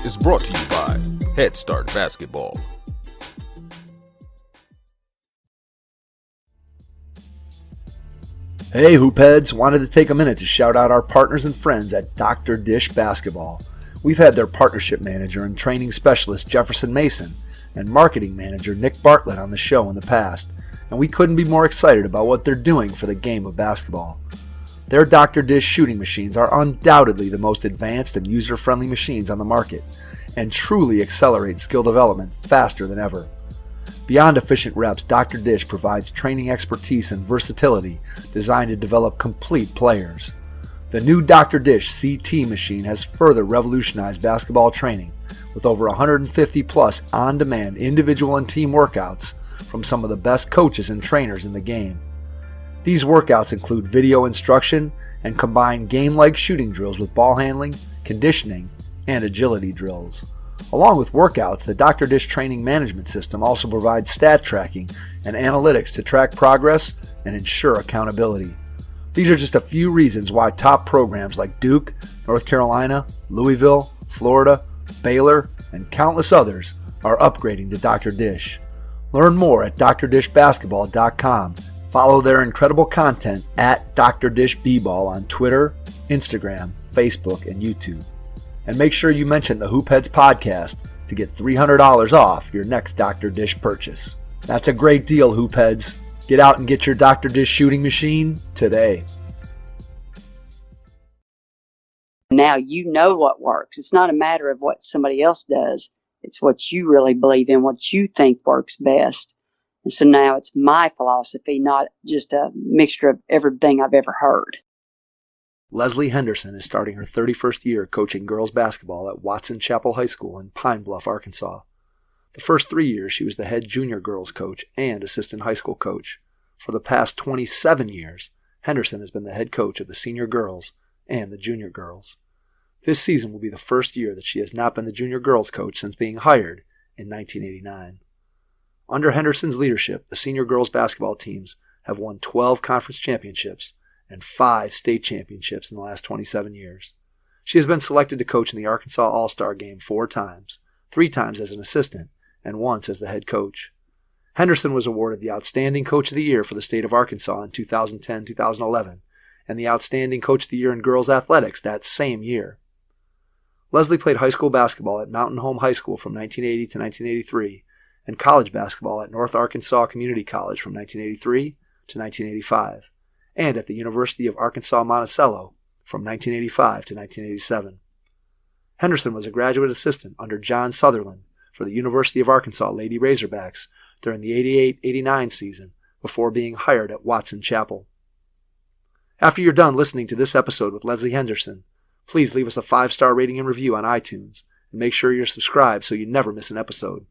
is brought to you by Head Start Basketball. Hey Hoopheads, wanted to take a minute to shout out our partners and friends at Dr. Dish Basketball. We've had their partnership manager and training specialist Jefferson Mason and marketing manager Nick Bartlett on the show in the past, and we couldn't be more excited about what they're doing for the game of basketball. Their Dr. Dish shooting machines are undoubtedly the most advanced and user-friendly machines on the market, and truly accelerate skill development faster than ever. Beyond efficient reps, Dr. Dish provides training expertise and versatility designed to develop complete players. The new Dr. Dish CT machine has further revolutionized basketball training with over 150 plus on-demand individual and team workouts from some of the best coaches and trainers in the game. These workouts include video instruction and combine game-like shooting drills with ball handling, conditioning, and agility drills. Along with workouts, the Dr. Dish training management system also provides stat tracking and analytics to track progress and ensure accountability. These are just a few reasons why top programs like Duke, North Carolina, Louisville, Florida, Baylor, and countless others are upgrading to Dr. Dish. Learn more at drdishbasketball.com. Follow their incredible content at Dr. Dish B-Ball on Twitter, Instagram, Facebook, and YouTube. And make sure you mention the Hoopheads podcast to get $300 off your next Dr. Dish purchase. That's a great deal, Hoopheads. Get out and get your Dr. Dish shooting machine today. Now you know what works. It's not a matter of what somebody else does. It's what you really believe in, what you think works best. And so now it's my philosophy, not just a mixture of everything I've ever heard. Leslie Henderson is starting her 31st year coaching girls basketball at Watson Chapel High School in Pine Bluff, Arkansas. The first 3 years, she was the head junior girls coach and assistant high school coach. For the past 27 years, Henderson has been the head coach of the senior girls and the junior girls. This season will be the first year that she has not been the junior girls coach since being hired in 1989. Under Henderson's leadership, the senior girls basketball teams have won 12 conference championships and 5 state championships in the last 27 years. She has been selected to coach in the Arkansas All-Star Game 4 times, 3 times as an assistant, and once as the head coach. Henderson was awarded the Outstanding Coach of the Year for the state of Arkansas in 2010-2011, and the Outstanding Coach of the Year in girls athletics that same year. Leslie played high school basketball at Mountain Home High School from 1980 to 1983, and college basketball at North Arkansas Community College from 1983 to 1985, and at the University of Arkansas Monticello from 1985 to 1987. Henderson was a graduate assistant under John Sutherland for the University of Arkansas Lady Razorbacks during the 88-89 season before being hired at Watson Chapel. After you're done listening to this episode with Leslie Henderson, please leave us a 5-star rating and review on iTunes, and make sure you're subscribed so you never miss an episode.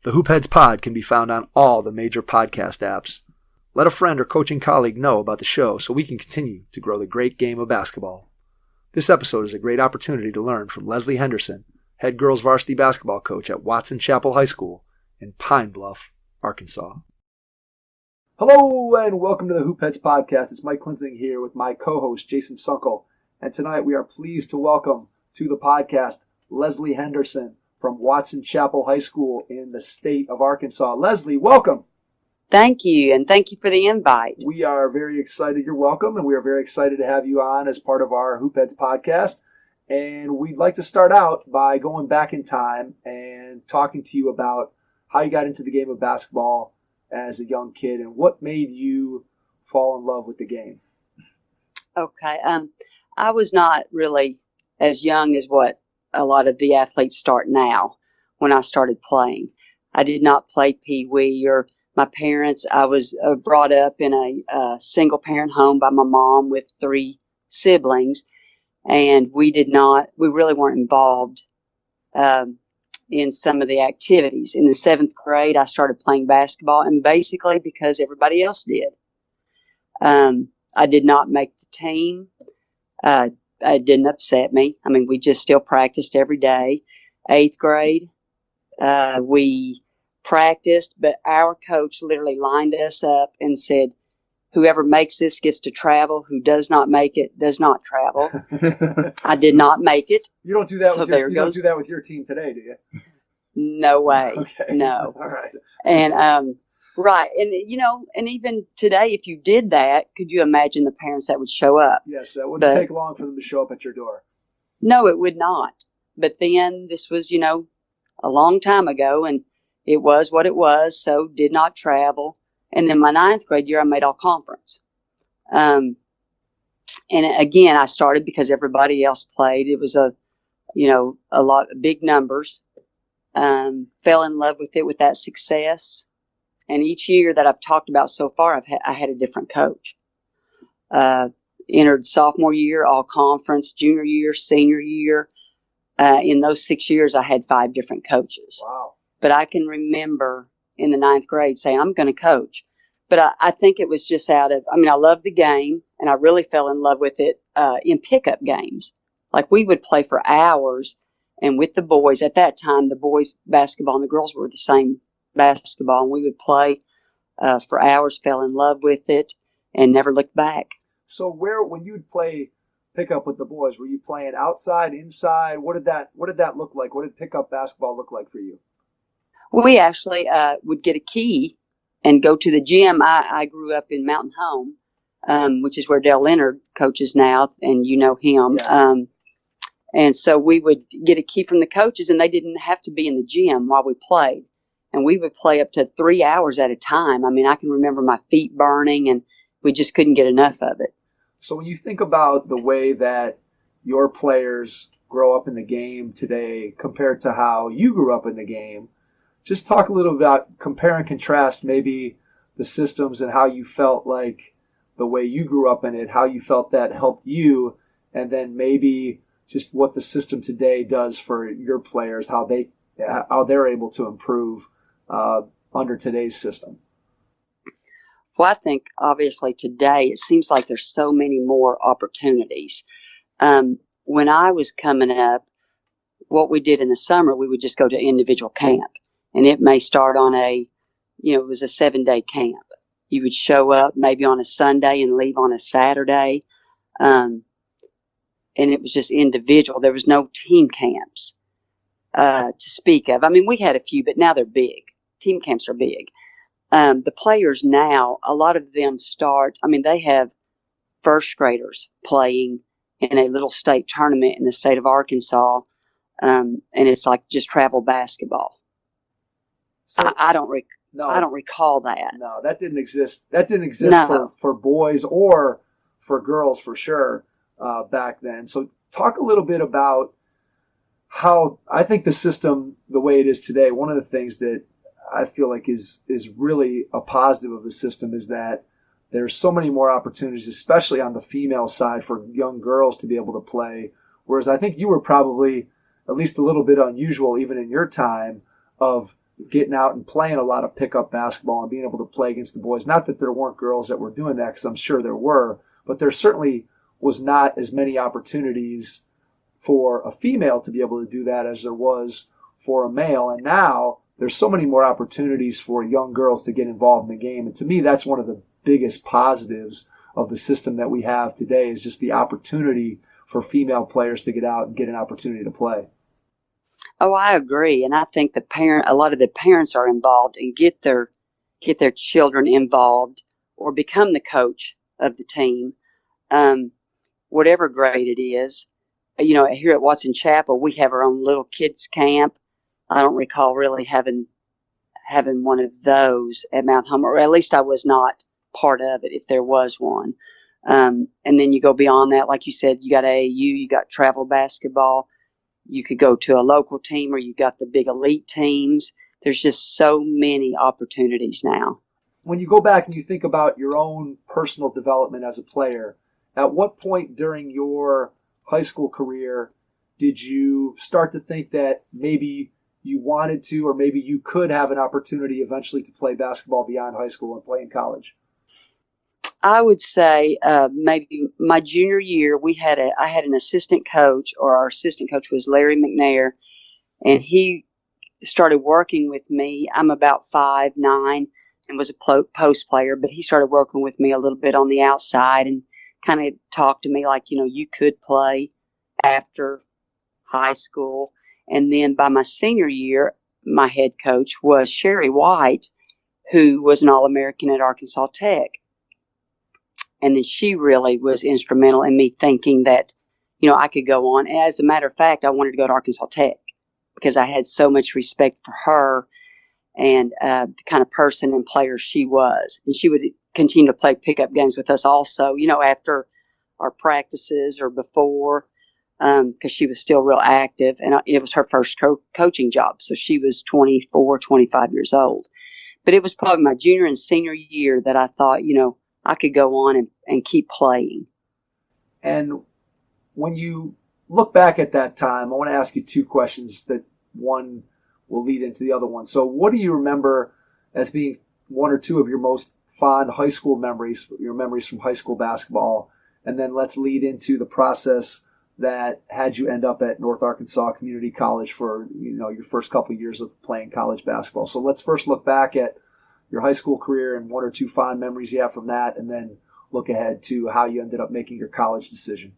The Hoopheads Pod can be found on all the major podcast apps. Let a friend or coaching colleague know about the show so we can continue to grow the great game of basketball. This episode is a great opportunity to learn from Leslie Henderson, head girls varsity basketball coach at Watson Chapel High School in Pine Bluff, Arkansas. Hello and welcome to the Hoopheads Podcast. It's Mike Klinzing here with my co-host Jason Sunkel. And tonight we are pleased to welcome to the podcast Leslie Henderson from Watson Chapel High School in the state of Arkansas. Leslie, welcome. Thank you, and thank you for the invite. We are very excited. You're welcome, and we are very excited to have you on as part of our Hoopheads podcast. And we'd like to start out by going back in time and talking to you about how you got into the game of basketball as a young kid and what made you fall in love with the game. Okay. I was not really as young as what a lot of the athletes start now when I started playing. I did not play Pee-wee or my parents. I was brought up in a single-parent home by my mom with 3 siblings, and we really weren't involved in some of the activities. In the 7th grade, I started playing basketball, and basically because everybody else did. I did not make the team. It didn't upset me. I mean, we just still practiced every day. 8th grade, we practiced, but our coach literally lined us up and said, whoever makes this gets to travel. Who does not make it does not travel. I did not make it. You don't do that So with your, there you don't goes. do that with your team today, do you? No way. Okay. No. All right. And right. And and even today, if you did that, could you imagine the parents that would show up? Yes, that wouldn't But take long for them to show up at your door. no, it would not. But then this was, a long time ago, and it was what it was, so did not travel. And then my ninth grade year, I made all conference. And again, I started because everybody else played. It was a lot of big numbers. Fell in love with it with that success. And each year that I've talked about so far, I had a different coach. Entered sophomore year, all conference, junior year, senior year. In those 6 years, I had 5 different coaches. Wow. But I can remember in the ninth grade saying, I'm going to coach. But I think it was just I love the game, and I really fell in love with it in pickup games. Like we would play for hours, and with the boys, at that time, the boys' basketball and the girls were the same basketball, and we would play for hours, fell in love with it, and never looked back. So when you'd play pickup with the boys, were you playing outside, inside? What did that look like? What did pickup basketball look like for you? We actually would get a key and go to the gym. I grew up in Mountain Home, which is where Dale Leonard coaches now, and you know him. Yeah. And so we would get a key from the coaches, and they didn't have to be in the gym while we played. And we would play up to 3 hours at a time. I mean, I can remember my feet burning, and we just couldn't get enough of it. So when you think about the way that your players grow up in the game today compared to how you grew up in the game, just talk a little about compare and contrast maybe the systems and how you felt like the way you grew up in it, how you felt that helped you, and then maybe just what the system today does for your players, how they're able to improve under today's system. Well, I think obviously today it seems like there's so many more opportunities. When I was coming up, what we did in the summer, we would just go to individual camp. And it may start on it was a 7-day camp. You would show up maybe on a Sunday and leave on a Saturday. And it was just individual. There was no team camps to speak of. I mean, we had a few, but now they're big. Team camps are big. The players now, a lot of them they have first graders playing in a little state tournament in the state of Arkansas. And it's like just travel basketball. So, I don't recall that. No, that didn't exist. That didn't exist for boys or for girls for sure back then. So talk a little bit about how I think the system, the way it is today, one of the things that I feel like is really a positive of the system is that there's so many more opportunities, especially on the female side, for young girls to be able to play. Whereas I think you were probably at least a little bit unusual, even in your time, of getting out and playing a lot of pickup basketball and being able to play against the boys. Not that there weren't girls that were doing that, because I'm sure there were, but there certainly was not as many opportunities for a female to be able to do that as there was for a male. And now there's so many more opportunities for young girls to get involved in the game. And to me, that's one of the biggest positives of the system that we have today, is just the opportunity for female players to get out and get an opportunity to play. Oh, I agree. And I think a lot of the parents are involved and get their children involved or become the coach of the team, whatever grade it is. Here at Watson Chapel, we have our own little kids camp. I don't recall really having one of those at Mount Homer, or at least I was not part of it if there was one. And then you go beyond that, like you said, you got AAU, you got travel basketball. You could go to a local team, or you got the big elite teams. There's just so many opportunities now. When you go back and you think about your own personal development as a player, at what point during your high school career did you start to think that maybe you wanted to, or maybe you could have an opportunity eventually to play basketball beyond high school and play in college? I would say maybe my junior year, I had an assistant coach, or our assistant coach was Larry McNair, and he started working with me. I'm about 5'9", and was a post player, but he started working with me a little bit on the outside and kind of talked to me like, you could play after high school. And then by my senior year, my head coach was Sherry White, who was an All-American at Arkansas Tech. And then she really was instrumental in me thinking that, I could go on. As a matter of fact, I wanted to go to Arkansas Tech because I had so much respect for her and the kind of person and player she was. And she would continue to play pickup games with us also, after our practices or before, because she was still real active. And it was her first coaching job. So she was 24, 25 years old. But it was probably my junior and senior year that I thought, I could go on and keep playing. And when you look back at that time, I want to ask you two questions that one will lead into the other one. So what do you remember as being one or two of your most fond high school memories, your memories from high school basketball? And then let's lead into the process that had you end up at North Arkansas Community College for, your first couple of years of playing college basketball. So let's first look back at your high school career and one or two fond memories you have from that, and then look ahead to how you ended up making your college decision.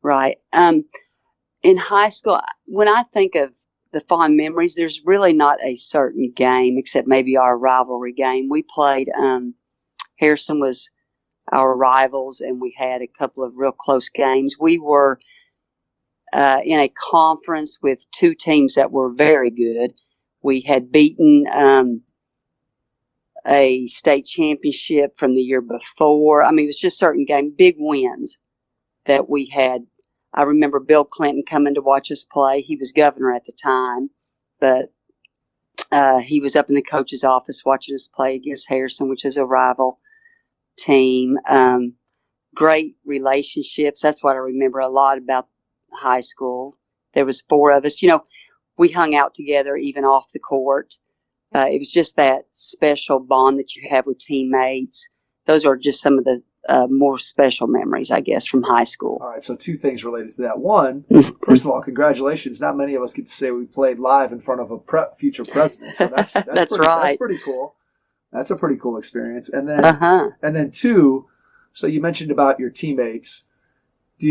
Right. In high school, when I think of the fond memories, there's really not a certain game except maybe our rivalry game. We played, Henderson was our rivals, and we had a couple of real close games. We were in a conference with two teams that were very good. We had beaten a state championship from the year before. I mean, it was just certain game, big wins that we had. I remember Bill Clinton coming to watch us play. He was governor at the time, but he was up in the coach's office watching us play against Henderson, which is a rival team. Great relationships. That's what I remember a lot about high school. There was four of us. We hung out together even off the court. It was just that special bond that you have with teammates. Those are just some of the more special memories, I guess, from high school. All right, so two things related to that. One, first of all, congratulations. Not many of us get to say we played live in front of a future president. So that's that's pretty, right. That's pretty cool. That's a pretty cool experience. And then two, so you mentioned about your teammates. Are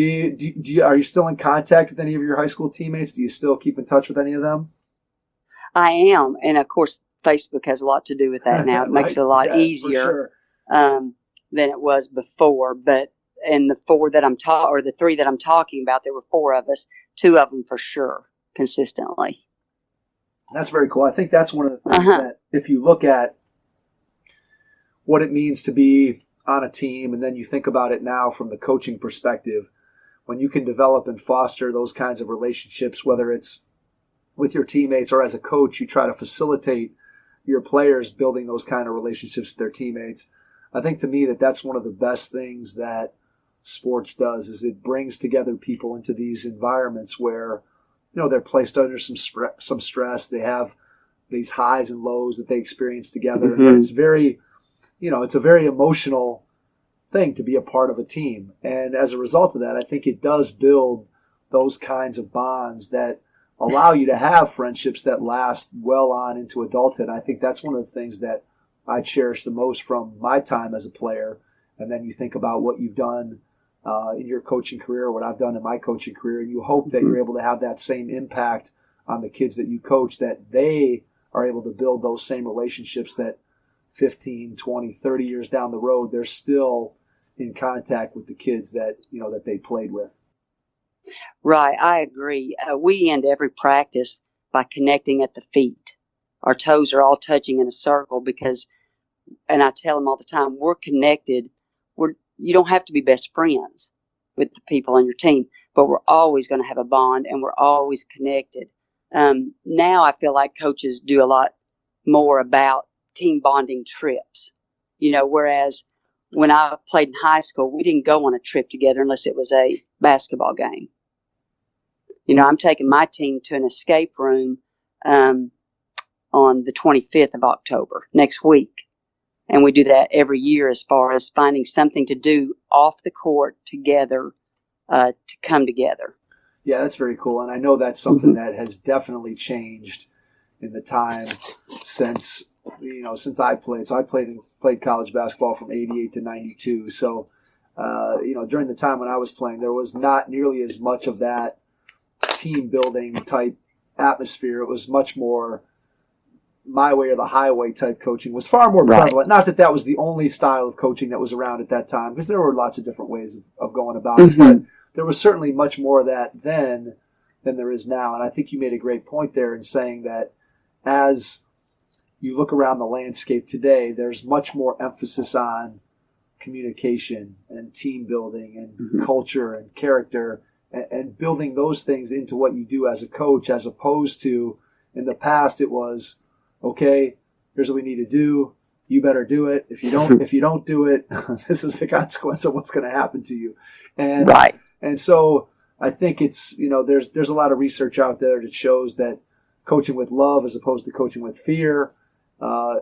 you still in contact with any of your high school teammates? Do you still keep in touch with any of them? I am, and of course, Facebook has a lot to do with that now. It makes it a lot easier than it was before. But in the the three that I'm talking about, there were four of us. Two of them for sure, consistently. That's very cool. I think that's one of the things that, if you look at what it means to be on a team, and then you think about it now from the coaching perspective, when you can develop and foster those kinds of relationships, whether it's with your teammates or as a coach, you try to facilitate your players building those kind of relationships with their teammates. I think to me that's one of the best things that sports does, is it brings together people into these environments where, they're placed under some stress. They have these highs and lows that they experience together. Mm-hmm. And it's very, it's a very emotional thing to be a part of a team. And as a result of that, I think it does build those kinds of bonds that allow you to have friendships that last well on into adulthood. I think that's one of the things that I cherish the most from my time as a player. And then you think about what you've done in your coaching career, what I've done in my coaching career, and you hope that you're able to have that same impact on the kids that you coach, that they are able to build those same relationships that 15, 20, 30 years down the road, they're still in contact with the kids that, that they played with. Right, I agree. We end every practice by connecting at the feet. Our toes are all touching in a circle because, and I tell them all the time, we're connected. You don't have to be best friends with the people on your team, but we're always going to have a bond, and we're always connected. Now I feel like coaches do a lot more about team bonding trips, whereas when I played in high school, we didn't go on a trip together unless it was a basketball game. I'm taking my team to an escape room on the 25th of October, next week. And we do that every year as far as finding something to do off the court together to come together. Yeah, that's very cool. And I know that's something that has definitely changed in the time since since I played. So I played college basketball from 88 to 92. So, during the time when I was playing, there was not nearly as much of that team building type atmosphere. It was much more my way or the highway type coaching was far more prevalent. Not that was the only style of coaching that was around at that time, because there were lots of different ways of going about it. But there was certainly much more of that then than there is now. And I think you made a great point there in saying that as you look around the landscape today, there's much more emphasis on communication and team building and culture and character and building those things into what you do as a coach, as opposed to in the past it was, okay, here's what we need to do. You better do it. If you don't do it, this is the consequence of what's going to happen to you. And and so I think it's, there's a lot of research out there that shows that coaching with love as opposed to coaching with fear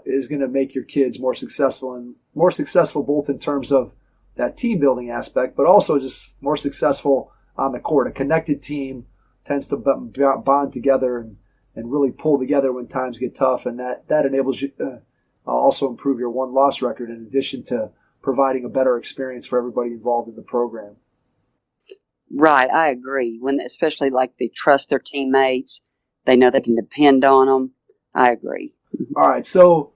is going to make your kids more successful both in terms of that team building aspect, but also just more successful on the court. A connected team tends to bond together and really pull together when times get tough, and that enables you to also improve your won-loss record in addition to providing a better experience for everybody involved in the program. Right, I agree. Especially like they trust their teammates, they know they can depend on them. I agree. All right, so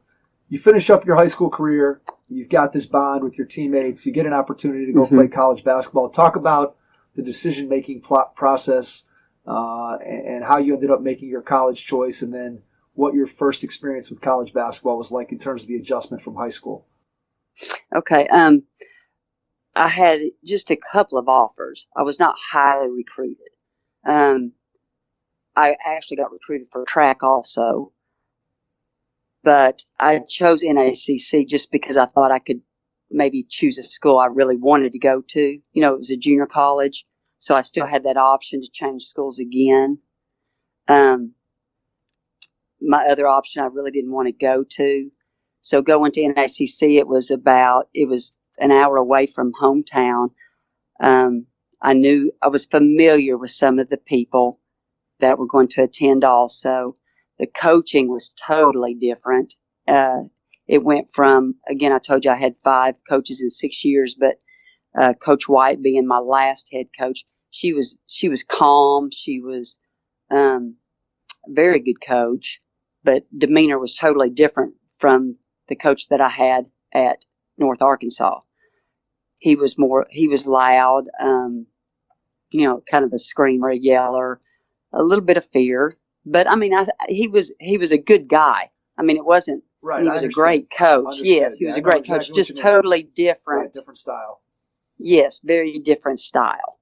you finish up your high school career, you've got this bond with your teammates, you get an opportunity to go play college basketball. Talk about the decision-making process and how you ended up making your college choice, and then what your first experience with college basketball was like in terms of the adjustment from high school. Okay. I had just a couple of offers. I was not highly recruited. I actually got recruited for track also, but I chose NACC just because I thought I could maybe choose a school I really wanted to go to. It was a junior college, so I still had that option to change schools again. My other option I really didn't want to go to. So going to NACC, it was an hour away from hometown. I was familiar with some of the people that were going to attend also. The coaching was totally different. It went from, again, I told you I had 5 coaches in 6 years, but Coach White being my last head coach, she was calm. She was a very good coach, but demeanor was totally different from the coach that I had at North Arkansas. He was loud, kind of a screamer, a yeller, a little bit of fear. But I mean, he was a good guy. I mean, it wasn't. Right. He was a great coach. Yes, he was a great coach. Just totally different. Right, different style. Yes, very different style.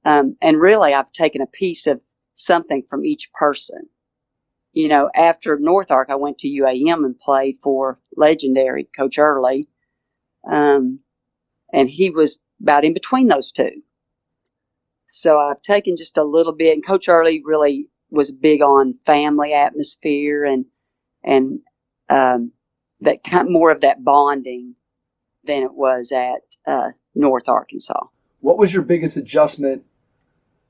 And really, I've taken a piece of something from each person. After North Ark, I went to UAM and played for legendary Coach Early. And he was about in between those two. So I've taken just a little bit, and Coach Early really was big on family atmosphere and that more of that bonding than it was at North Arkansas. What was your biggest adjustment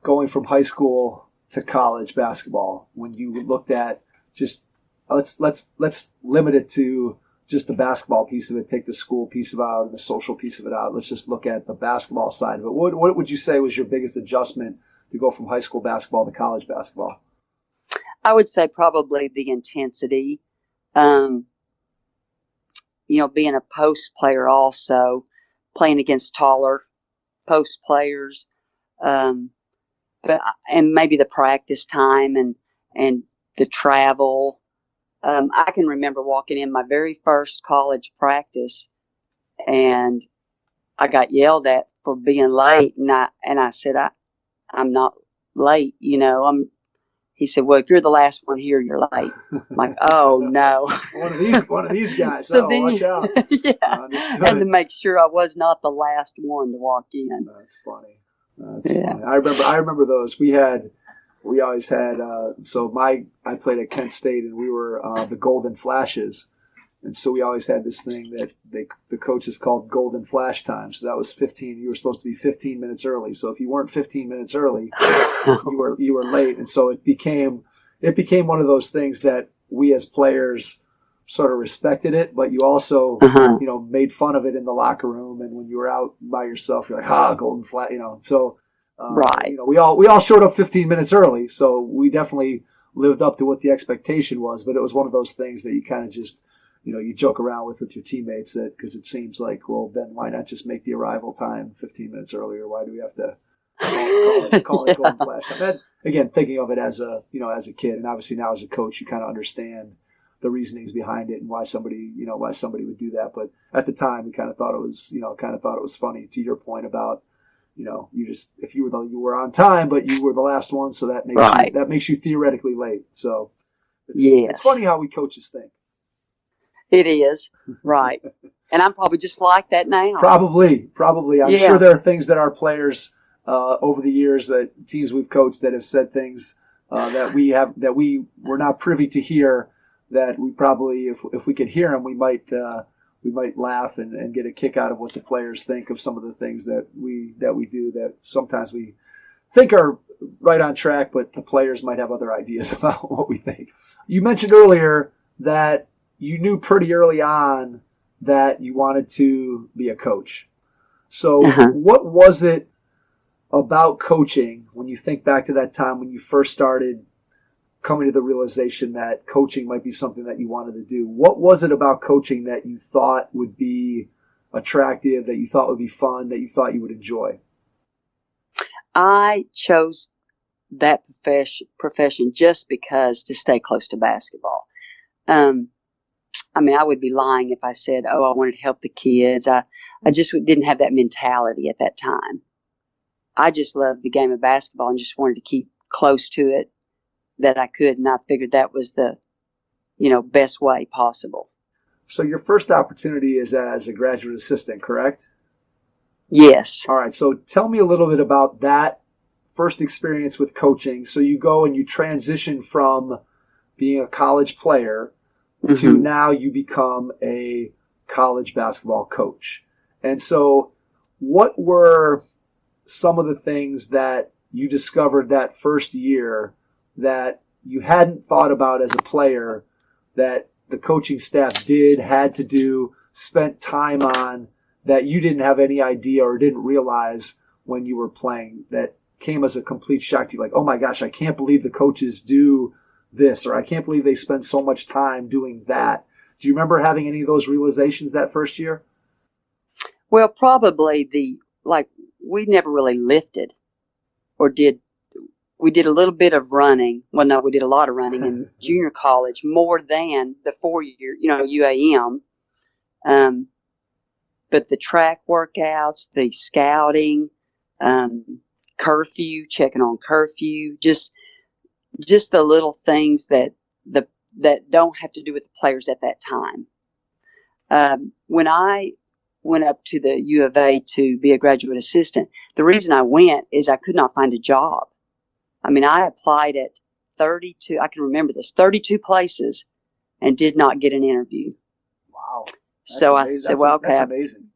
going from high school to college basketball when you looked at just let's limit it to just the basketball piece of it, take the school piece of it out and the social piece of it out. Let's just look at the basketball side of it. What would you say was your biggest adjustment to go from high school basketball to college basketball? I would say probably the intensity. Being a post player also, playing against taller post players, and maybe the practice time and the travel. I can remember walking in my very first college practice, and I got yelled at for being late, and I said, I'm not late, He said, well, if you're the last one here, you're late. I'm like, oh no. one of these guys. So watch out. Yeah, I had to make sure I was not the last one to walk in. That's funny. Funny. I remember those. We always had. I played at Kent State, and we were the Golden Flashes, and so we always had this thing that the coaches called Golden Flash time. So that was 15. You were supposed to be 15 minutes early. So if you weren't 15 minutes early, you were late, and so it became one of those things that we as players sort of respected it, but you also, Uh-huh. made fun of it in the locker room. And when you were out by yourself, you're like, golden flag, So, Right. we all showed up 15 minutes early, so we definitely lived up to what the expectation was. But it was one of those things that you kind of just, you joke around with your teammates, that because it seems like, well, then why not just make the arrival time 15 minutes earlier? Why do we have to call it golden flash time? That, again, thinking of it as a kid, and obviously now as a coach, you kind of understand the reasonings behind it and why somebody would do that. But at the time, we kind of thought it was funny. To your point about, you just, if you were on time, but you were the last one, so that makes you theoretically late. So it's funny how we coaches think. It is. Right. And I'm probably just like that now. Probably. I'm sure there are things that our players over the years, that teams we've coached, that have said things that we were not privy to hear, that we probably, if we could hear them, we might laugh and get a kick out of what the players think of some of the things that we do, that sometimes we think are right on track, but the players might have other ideas about what we think. You mentioned earlier that you knew pretty early on that you wanted to be a coach. So what was it about coaching, when you think back to that time when you first started coming to the realization that coaching might be something that you wanted to do? What was it about coaching that you thought would be attractive, that you thought would be fun, that you thought you would enjoy? I chose that profession just because to stay close to basketball. I would be lying if I said, I wanted to help the kids. I just didn't have that mentality at that time. I just loved the game of basketball and just wanted to keep close to it that I could. And I figured that was the, best way possible. So your first opportunity is as a graduate assistant, correct? Yes. All right. So tell me a little bit about that first experience with coaching. So you go and you transition from being a college player to now you become a college basketball coach. And so what were some of the things that you discovered that first year that you hadn't thought about as a player, that the coaching staff had to do, spent time on, that you didn't have any idea or didn't realize when you were playing, that came as a complete shock to you? Like, oh my gosh, I can't believe the coaches do this, or I can't believe they spend so much time doing that. Do you remember having any of those realizations that first year? Well, probably we never really lifted we did a little bit of running. Well, no, we did a lot of running in junior college, more than the 4-year, UAM. But the track workouts, the scouting, curfew, checking on curfew, just the little things that don't have to do with the players at that time. When I went up to the U of A to be a graduate assistant, the reason I went is I could not find a job. I applied at 32, I can remember this, 32 places, and did not get an interview. Wow. So I said, well, okay. That's amazing.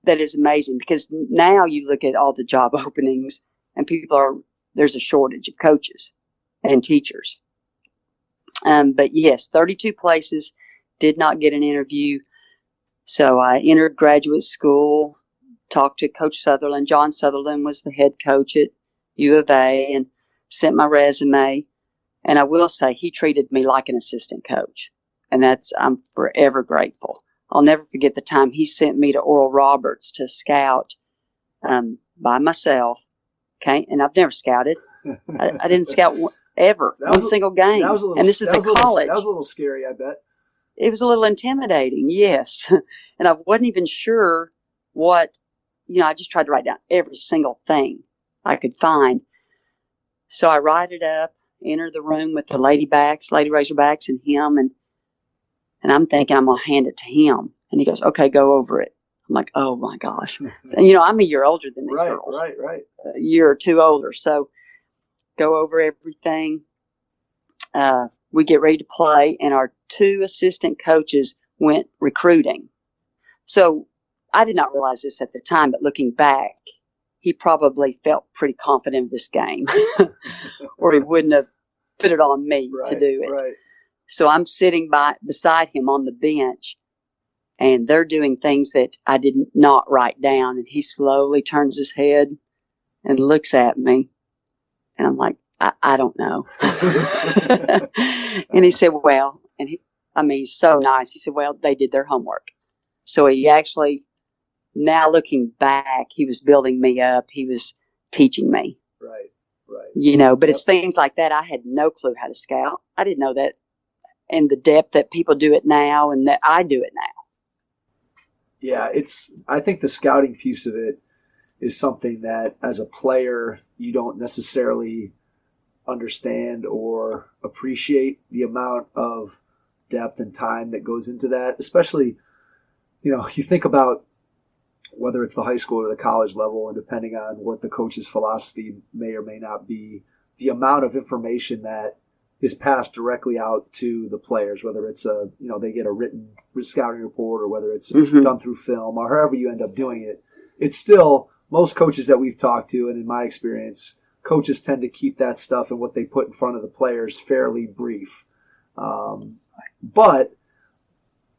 That is amazing, because now you look at all the job openings and there's a shortage of coaches and teachers. But yes, 32 places, did not get an interview. So I entered graduate school, talked to Coach Sutherland. John Sutherland was the head coach at U of A, and sent my resume. And I will say, he treated me like an assistant coach. And I'm forever grateful. I'll never forget the time he sent me to Oral Roberts to scout by myself. Okay. And I've never scouted. I didn't scout ever, one single game. And this is the college. That was a little scary, I bet. It was a little intimidating, yes. And I wasn't even sure what, I just tried to write down every single thing I could find. So I write it up, enter the room with the Lady Razorbacks and him, and I'm thinking I'm going to hand it to him. And he goes, okay, go over it. I'm like, oh my gosh. And I'm a year older than these girls. Right. A year or two older. So go over everything. We get ready to play, and our 2 assistant coaches went recruiting. So I did not realize this at the time, but looking back, he probably felt pretty confident of this game, or he wouldn't have put it on me to do it. Right. So I'm sitting beside him on the bench, and they're doing things that I did not write down. And he slowly turns his head and looks at me. And I'm like, I don't know. And he said, well, he's so nice. He said, well, they did their homework. So he actually, now looking back, he was building me up. He was teaching me. Right. But it's things like that. I had no clue how to scout. I didn't know that, and the depth that people do it now and that I do it now. Yeah, I think the scouting piece of it is something that as a player, you don't necessarily understand or appreciate the amount of depth and time that goes into that, especially, you think about whether it's the high school or the college level, and depending on what the coach's philosophy may or may not be, the amount of information that is passed directly out to the players, whether it's they get a written scouting report or whether it's done through film or however you end up doing it. It's still, most coaches that we've talked to, and in my experience, coaches tend to keep that stuff and what they put in front of the players fairly brief. But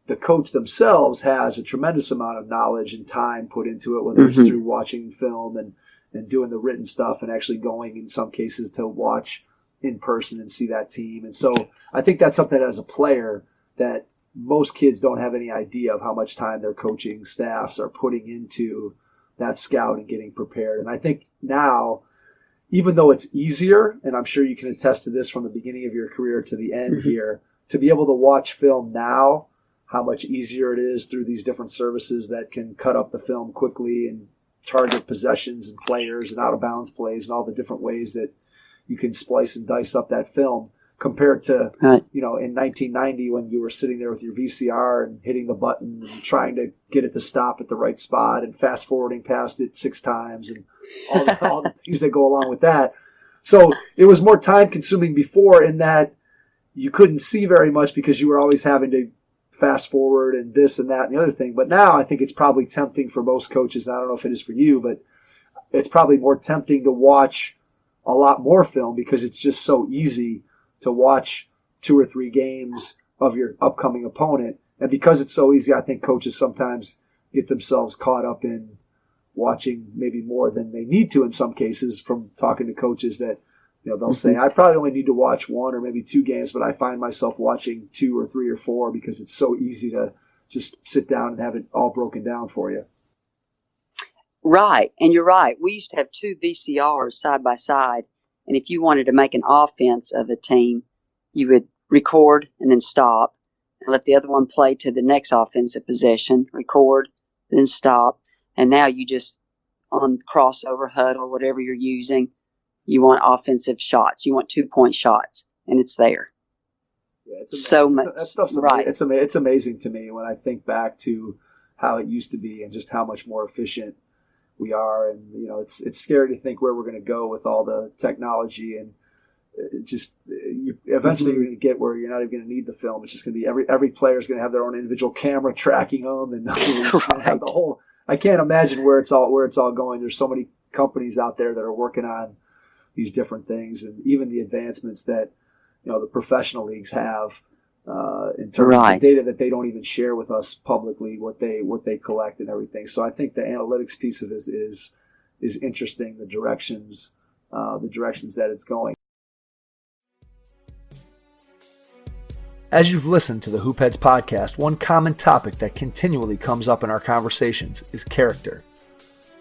the coach themselves has a tremendous amount of knowledge and time put into it, whether it's through watching film and doing the written stuff and actually going in some cases to watch in person and see that team. And so I think that's something as a player that most kids don't have any idea of how much time their coaching staffs are putting into that scout and getting prepared. And I think now, even though it's easier, and I'm sure you can attest to this from the beginning of your career to the end here, to be able to watch film now, how much easier it is through these different services that can cut up the film quickly and target possessions and players and out of bounds plays and all the different ways that you can splice and dice up that film, compared to, in 1990 when you were sitting there with your VCR and hitting the button and trying to get it to stop at the right spot and fast forwarding past it 6 times and all the things that go along with that. So it was more time consuming before, in that you couldn't see very much because you were always having to fast forward and this and that and the other thing. But now I think it's probably tempting for most coaches. I don't know if it is for you, but it's probably more tempting to watch a lot more film because it's just so easy to watch 2 or 3 games of your upcoming opponent. And because it's so easy, I think coaches sometimes get themselves caught up in watching maybe more than they need to in some cases, from talking to coaches that, they'll say, I probably only need to watch 1 or maybe 2 games, but I find myself watching 2 or 3 or 4 because it's so easy to just sit down and have it all broken down for you. Right. And you're right. We used to have 2 VCRs side by side. And if you wanted to make an offense of a team, you would record and then stop and let the other one play to the next offensive possession, record, then stop. And now you just, on crossover, huddle, whatever you're using, you want offensive shots. You want 2-point shots, and it's there. Yeah, so much. That stuff's right. It's amazing to me when I think back to how it used to be and just how much more efficient we are. And, it's scary to think where we're going to go with all the technology. And eventually you're going to get where you're not even going to need the film. It's just going to be every player is going to have their own individual camera tracking them. And have the whole, I can't imagine where it's all going. There's so many companies out there that are working on these different things, and even the advancements that the professional leagues have in terms of the data that they don't even share with us publicly, what they collect and everything. So I think the analytics piece of this is interesting. The directions that it's going. As you've listened to the Hoopheads podcast, one common topic that continually comes up in our conversations is character.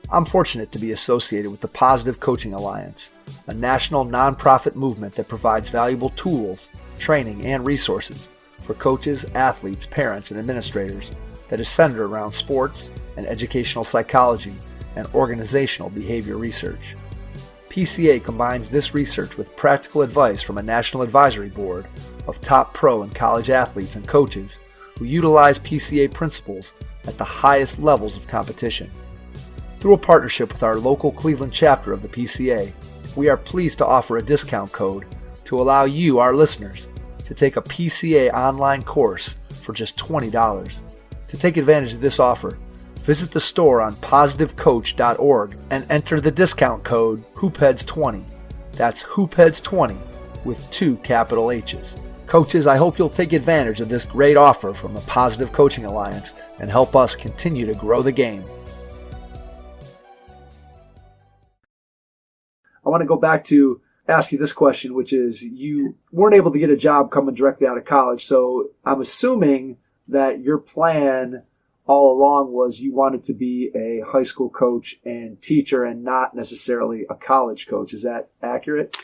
I'm fortunate to be associated with the Positive Coaching Alliance, a national nonprofit movement that provides valuable tools, training, and resources for coaches, athletes, parents, and administrators that is centered around sports and educational psychology and organizational behavior research. PCA combines this research with practical advice from a national advisory board of top pro and college athletes and coaches who utilize PCA principles at the highest levels of competition. Through a partnership with our local Cleveland chapter of the PCA, we are pleased to offer a discount code to allow you, our listeners, to take a PCA online course for just $20. To take advantage of this offer, visit the store on positivecoach.org and enter the discount code HoopHeads20. That's HoopHeads20 with 2 capital H's. Coaches, I hope you'll take advantage of this great offer from the Positive Coaching Alliance and help us continue to grow the game. I want to go back to ask you this question, which is you weren't able to get a job coming directly out of college, so I'm assuming that your plan all along was you wanted to be a high school coach and teacher and not necessarily a college coach. Is that accurate?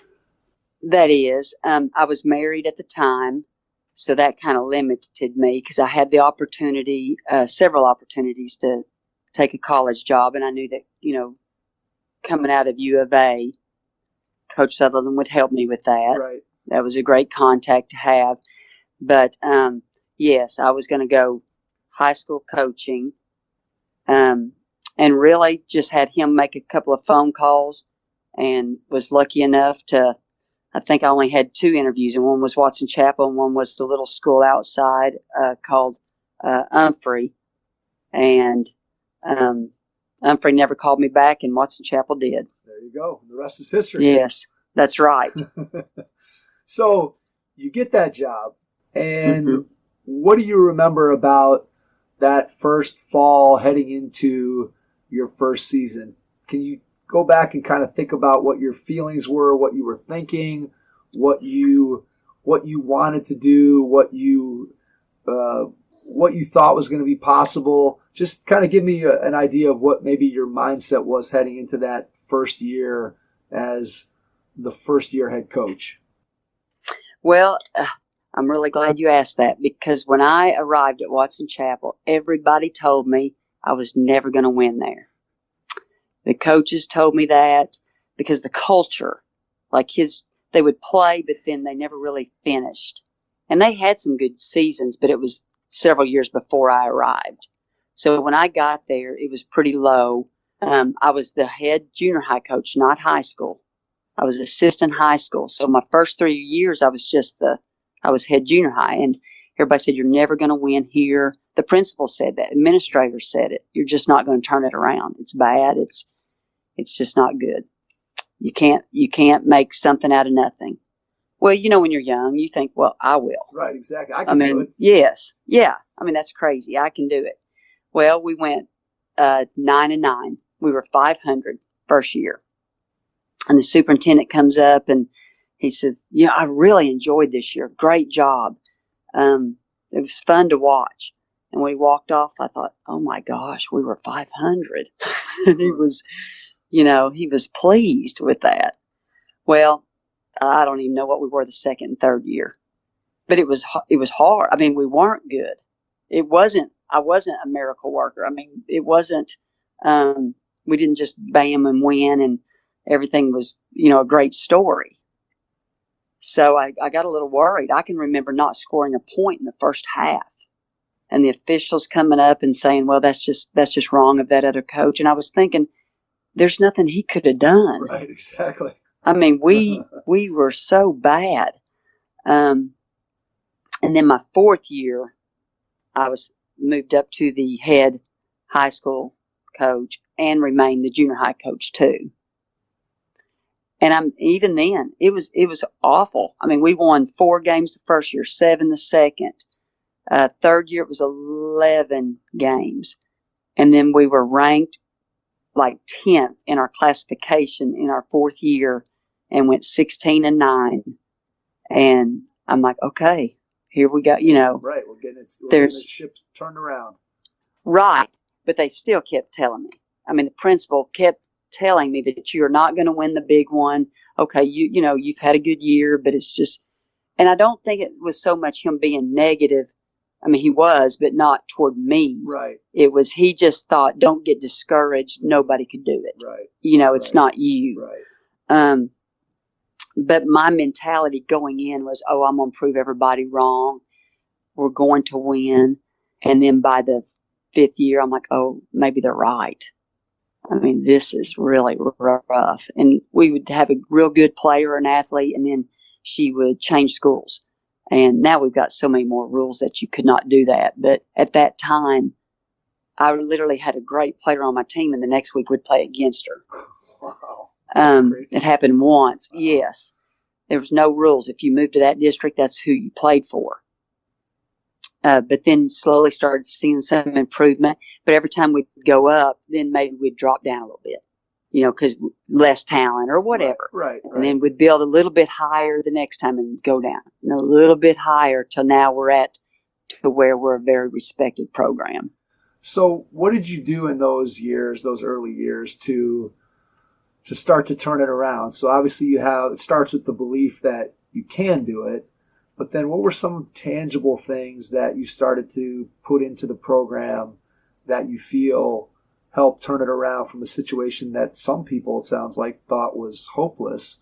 That is. I was married at the time, so that kind of limited me because I had the opportunity, several opportunities to take a college job, and I knew that, coming out of U of A, Coach Sutherland would help me with that. Right. That was a great contact to have. But, yes, I was going to go high school coaching, and really just had him make a couple of phone calls and was lucky enough to, I think I only had 2 interviews, and one was Watson Chapel and one was the little school outside called Humphrey. And Humphrey never called me back, and Watson Chapel did. There you go. The rest is history. Yes, that's right. So you get that job, and what do you remember about that first fall heading into your first season? Can you go back and kind of think about what your feelings were, what you were thinking, what you wanted to do, what you thought was going to be possible? Just kind of give me an idea of what maybe your mindset was heading into that first year as the first year head coach. Well, I'm really glad you asked that, because when I arrived at Watson Chapel, everybody told me I was never going to win there. The coaches told me that because the culture, they would play, but then they never really finished. And they had some good seasons, but it was several years before I arrived. So when I got there, it was pretty low. I was the head junior high coach, not high school. I was assistant high school. So my first 3 years, I was head junior high. And everybody said, you're never going to win here. The principal said that. Administrators said it. You're just not going to turn it around. It's bad. It's just not good. You can't make something out of nothing. Well, when you're young, you think, well, I will. Right, exactly. I can do it. Yes. Yeah. That's crazy. I can do it. Well, we went 9-9. We were 500 first year. And the superintendent comes up and he said, I really enjoyed this year. Great job. It was fun to watch. And when he walked off, I thought, oh my gosh, we were 500. And he was pleased with that. Well, I don't even know what we were the second and third year, but it was hard. We weren't good. I wasn't a miracle worker. It wasn't, we didn't just bam and win and everything was, a great story. So I got a little worried. I can remember not scoring a point in the first half and the officials coming up and saying, well, that's just wrong of that other coach. And I was thinking, there's nothing he could have done. Right, exactly. We were so bad. And then my 4th year, I was moved up to the head high school coach and remained the junior high coach too. And even then, it was awful. We won 4 games the first year, 7 the second. Third year, it was 11 games. And then we were ranked like 10th in our classification in our 4th year and went 16-9. And I'm like, okay, here we go. Right. We're getting the ship turned around. Right. But they still kept telling me. The principal kept telling me that you're not going to win the big one. Okay, you've had a good year, but it's just, and I don't think it was so much him being negative. He was, but not toward me. Right. It was, he just thought, don't get discouraged. Nobody could do it. Right. It's not you. Right. But my mentality going in was, I'm going to prove everybody wrong. We're going to win. And then by the 5th year, I'm like, maybe they're right. This is really rough. And we would have a real good player, an athlete, and then she would change schools. And now we've got so many more rules that you could not do that. But at that time, I literally had a great player on my team, and the next week we'd play against her. Wow. It happened once. Yes. There was no rules. If you moved to that district, that's who you played for. But then slowly started seeing some improvement. But every time we'd go up, then maybe we'd drop down a little bit, because less talent or whatever. Right. And then we'd build a little bit higher the next time and go down. And a little bit higher till now we're at to where we're a very respected program. So what did you do in those years, those early years, to start to turn it around? So obviously it starts with the belief that you can do it, but then what were some tangible things that you started to put into the program that you feel helped turn it around from a situation that some people, it sounds like, thought was hopeless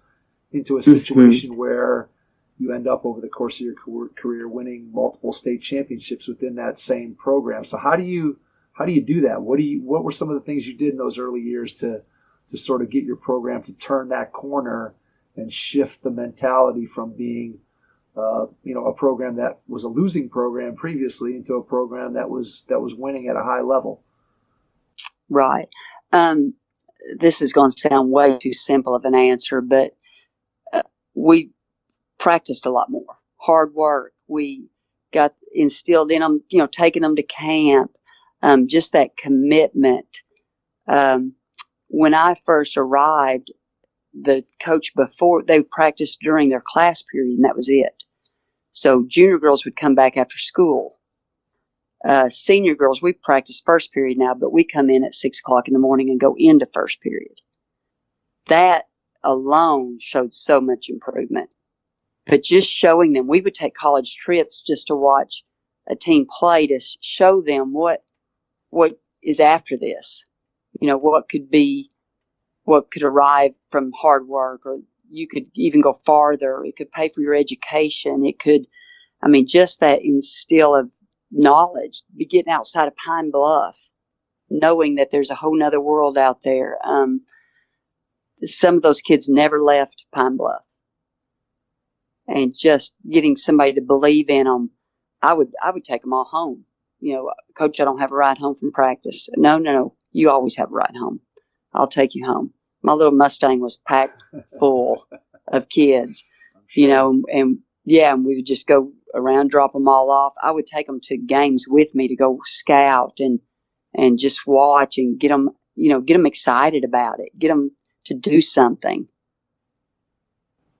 into a situation where you end up over the course of your career winning multiple state championships within that same program? So how do you do that? What were some of the things you did in those early years to sort of get your program to turn that corner and shift the mentality from being a program that was a losing program previously into a program that was winning at a high level? Right. This is going to sound way too simple of an answer, but we practiced a lot more. Hard work. We got instilled in them, taking them to camp, just that commitment. When I first arrived, the coach before, they practiced during their class period, and that was it. So junior girls would come back after school. Senior girls, we practice first period now, but we come in at 6:00 in the morning and go into first period. That alone showed so much improvement. But just showing them, we would take college trips just to watch a team play, to show them what is after this. What could arrive from hard work, or you could even go farther. It could pay for your education. It could, just that instill of knowledge, be getting outside of Pine Bluff, knowing that there's a whole nother world out there. Some of those kids never left Pine Bluff. And just getting somebody to believe in them, I would take them all home. Coach, I don't have a ride home from practice. No, you always have a ride home. I'll take you home. My little Mustang was packed full of kids, and we would just go around, drop them all off. I would take them to games with me to go scout and just watch and get them excited about it, get them to do something.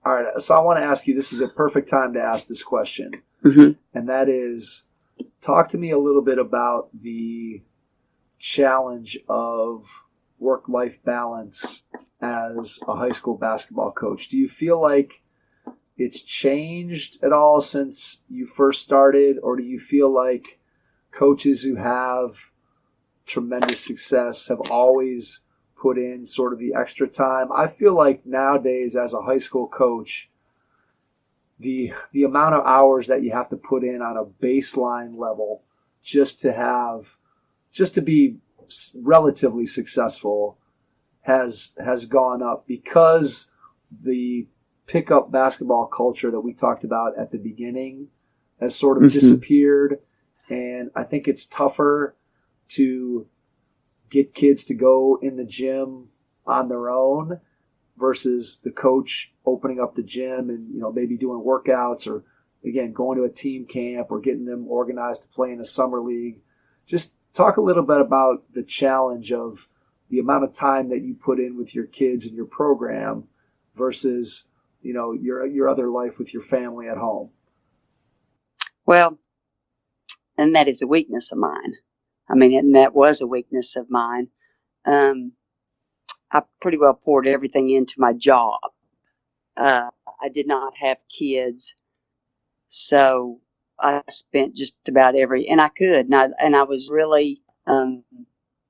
All right, so I want to ask you, this is a perfect time to ask this question, and that is, talk to me a little bit about the challenge of work-life balance as a high school basketball coach. Do you feel like it's changed at all since you first started, or do you feel like coaches who have tremendous success have always put in sort of the extra time? I feel like nowadays as a high school coach, the amount of hours that you have to put in on a baseline level just to be relatively successful has gone up, because the pickup basketball culture that we talked about at the beginning has sort of disappeared, and I think it's tougher to get kids to go in the gym on their own versus the coach opening up the gym and maybe doing workouts, or again going to a team camp, or getting them organized to play in a summer league. Just talk a little bit about the challenge of the amount of time that you put in with your kids and your program versus your other life with your family at home. Well, and that is a weakness of mine. And that was a weakness of mine. I pretty well poured everything into my job. I did not have kids, so I spent just about and I could, and I was really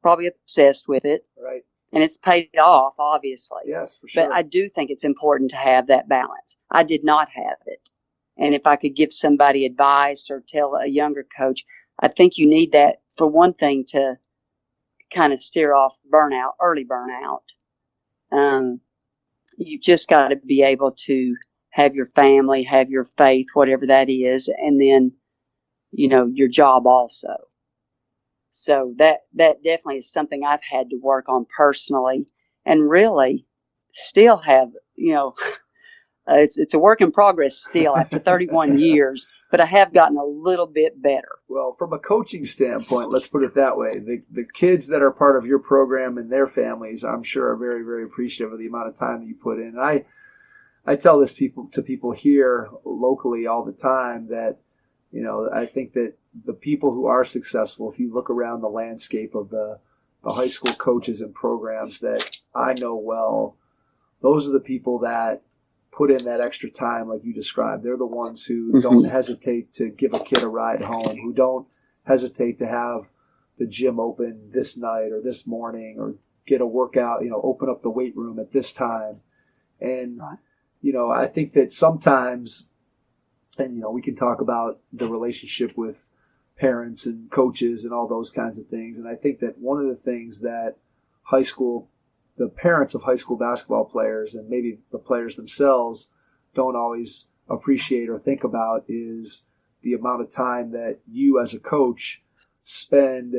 probably obsessed with it. Right. And it's paid off, obviously. Yes, for sure. But I do think it's important to have that balance. I did not have it. And if I could give somebody advice or tell a younger coach, I think you need that, for one thing, to kind of steer off early burnout. You've just got to be able to have your family, have your faith, whatever that is, and then, your job also. So that definitely is something I've had to work on personally, and really still have, It's a work in progress still after 31 years, but I have gotten a little bit better. Well, from a coaching standpoint, let's put it that way. The kids that are part of your program and their families, I'm sure, are very, very appreciative of the amount of time that you put in. And I tell this to people here locally all the time that, I think that the people who are successful, if you look around the landscape of the high school coaches and programs that I know well, those are the people that put in that extra time like you described. They're the ones who don't hesitate to give a kid a ride home, who don't hesitate to have the gym open this night or this morning or get a workout, open up the weight room at this time. And, I think that sometimes, and, we can talk about the relationship with parents and coaches and all those kinds of things. And I think that one of the things that the parents of high school basketball players and maybe the players themselves don't always appreciate or think about is the amount of time that you as a coach spend,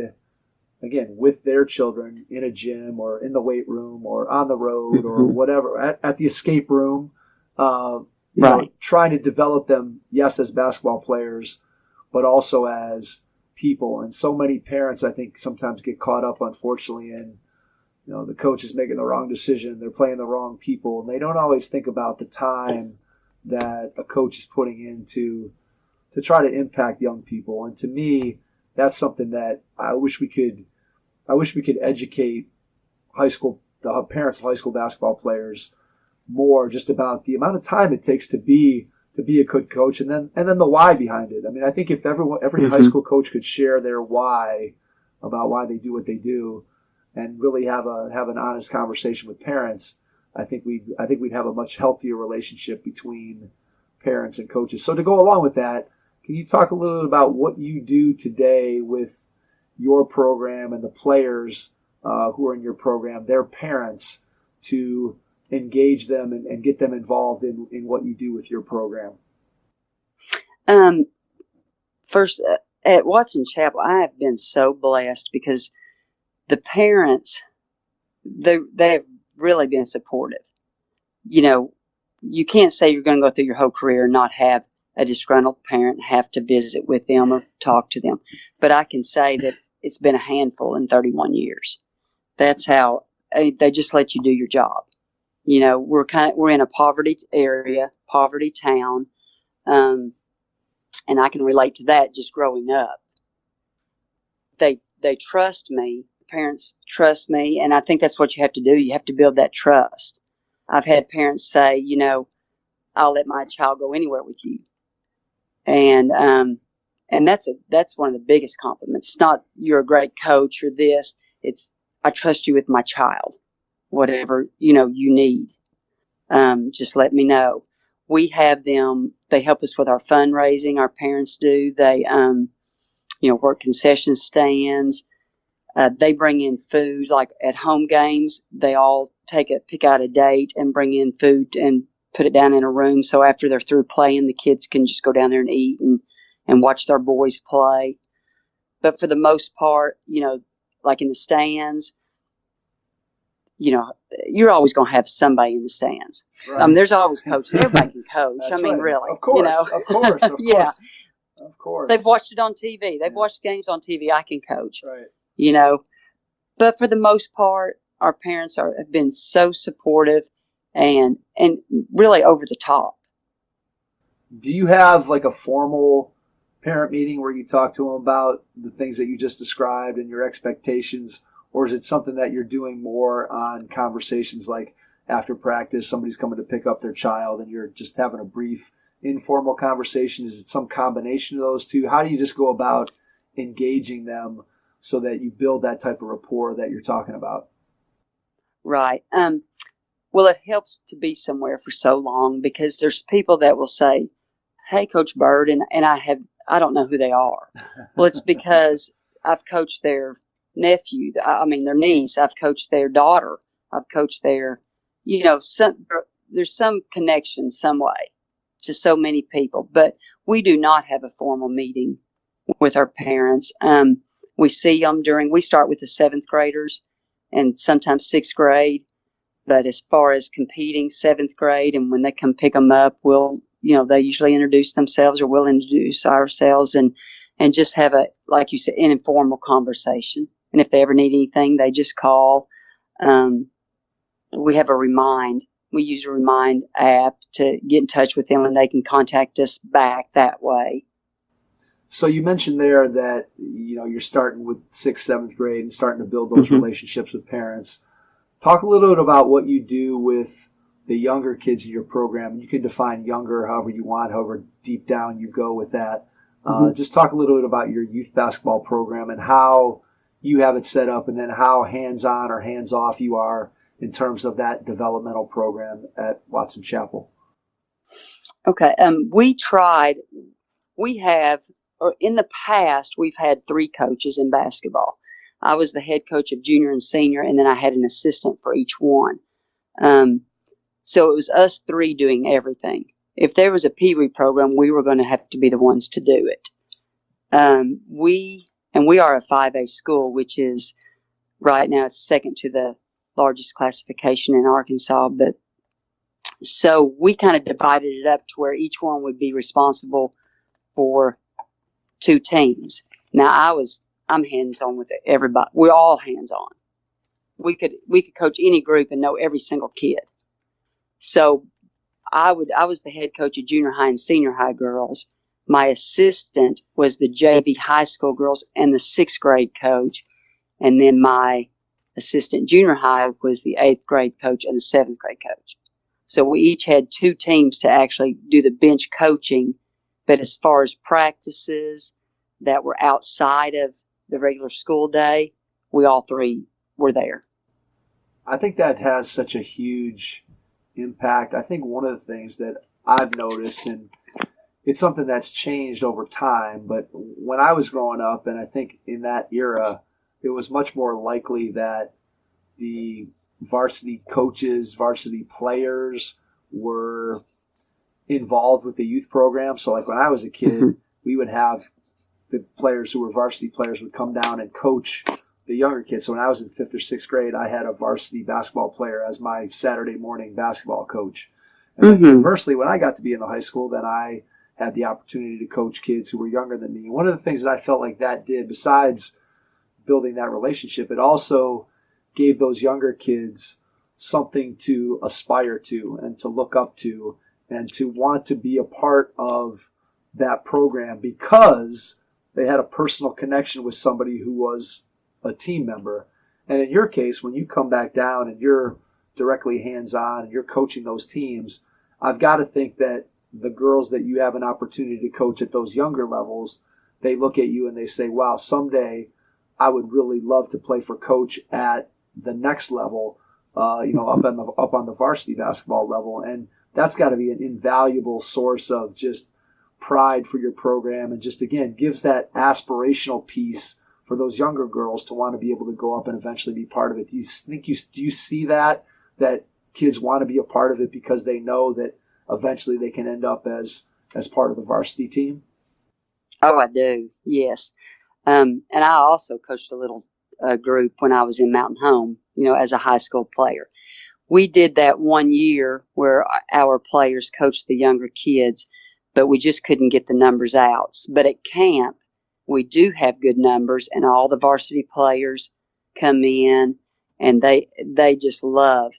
again, with their children in a gym or in the weight room or on the road or whatever, at the escape room, trying to develop them, yes, as basketball players, but also as people. And so many parents, I think, sometimes get caught up, unfortunately, in the coach is making the wrong decision, they're playing the wrong people, and they don't always think about the time that a coach is putting in to try to impact young people. And to me, that's something that I wish we could educate the parents of high school basketball players more, just about the amount of time it takes to be a good coach, and then the why behind it. I mean, I think if every high school coach could share their why about why they do what they do, and really have an honest conversation with parents, I think we'd have a much healthier relationship between parents and coaches. So to go along with that, can you talk a little bit about what you do today with your program and the players who are in your program, their parents, to engage them and get them involved in what you do with your program? First, at Watson Chapel, I have been so blessed because the parents, they have really been supportive. You can't say you're going to go through your whole career and not have a disgruntled parent, have to visit with them or talk to them. But I can say that it's been a handful in 31 years. That's how they just let you do your job. We're in a poverty area, poverty town, and I can relate to that just growing up. They trust me. Parents trust me, and I think that's what you have to do. You have to build that trust. I've had parents say, I'll let my child go anywhere with you, and that's one of the biggest compliments. It's not you're a great coach or this. It's I trust you with my child. Whatever you need, just let me know. We have them. They help us with our fundraising. Our parents do. They work concession stands. They bring in food, like at home games. They all pick out a date and bring in food and put it down in a room. So after they're through playing, the kids can just go down there and eat and watch their boys play. But for the most part, like in the stands, you're always going to have somebody in the stands. Right. There's always coaches. Everybody can coach. That's right. Really. Of course. Yeah. Of course. They've watched it on TV. They've watched games on TV. I can coach. Right. But for the most part, our parents have been so supportive and really over the top. Do you have like a formal parent meeting where you talk to them about the things that you just described and your expectations? Or is it something that you're doing more on conversations like after practice, somebody's coming to pick up their child and you're just having a brief informal conversation? Is it some combination of those two? How do you just go about engaging them so that you build that type of rapport that you're talking about? Right. Well, it helps to be somewhere for so long because there's people that will say, "Hey, Coach Bird," and I don't know who they are. Well, it's because I've coached their nephew, their niece. I've coached their daughter. I've coached their, there's some connection some way to so many people. But we do not have a formal meeting with our parents. We see them we start with the 7th graders and sometimes 6th grade. But as far as competing, 7th grade, and when they come pick them up, they usually introduce themselves, or we'll introduce ourselves, and just have like you said, an informal conversation. And if they ever need anything, they just call. We have we use a Remind app to get in touch with them, and they can contact us back that way. So you mentioned there that, you're starting with 6th, 7th grade and starting to build those relationships with parents. Talk a little bit about what you do with the younger kids in your program. You can define younger however you want, however deep down you go with that. Just talk a little bit about your youth basketball program and how you have it set up, and then how hands-on or hands-off you are in terms of that developmental program at Watson Chapel. Okay. In the past, we've had 3 coaches in basketball. I was the head coach of junior and senior, and then I had an assistant for each one. So it was us 3 doing everything. If there was a Pee Wee program, we were going to have to be the ones to do it. We are a 5A school, which is right now it's second to the largest classification in Arkansas. But so we kind of divided it up to where each one would be responsible for 2 teams. Now I'm hands-on with everybody. We're all hands-on. We could coach any group and know every single kid. So I was the head coach of junior high and senior high girls. My assistant was the JV high school girls and the 6th grade coach. And then my assistant junior high was the 8th grade coach and the 7th grade coach. So we each had 2 teams to actually do the bench coaching. But as far as practices that were outside of the regular school day, we all 3 were there. I think that has such a huge impact. I think one of the things that I've noticed, and it's something that's changed over time, but when I was growing up, and I think in that era, it was much more likely that the varsity coaches, varsity players were involved with the youth program. So like when I was a kid, we would have the players who were varsity players would come down and coach the younger kids. So when I was in 5th or 6th grade, I had a varsity basketball player as my Saturday morning basketball coach. And then conversely, when I got to be in the high school, then I had the opportunity to coach kids who were younger than me. One of the things that I felt like that did, besides building that relationship, it also gave those younger kids something to aspire to and to look up to and to want to be a part of that program because they had a personal connection with somebody who was a team member. And in your case, when you come back down and you're directly hands-on and you're coaching those teams, I've got to think that the girls that you have an opportunity to coach at those younger levels, they look at you and they say, wow, someday I would really love to play for coach at the next level, up on the varsity basketball level. And that's got to be an invaluable source of just pride for your program, and just, again, gives that aspirational piece for those younger girls to want to be able to go up and eventually be part of it. Do you see that kids want to be a part of it because they know that eventually they can end up as part of the varsity team? Oh, I do. Yes. And I also coached a little group when I was in Mountain Home, as a high school player. We did that one year where our players coached the younger kids, but we just couldn't get the numbers out. But at camp, we do have good numbers, and all the varsity players come in, and they just love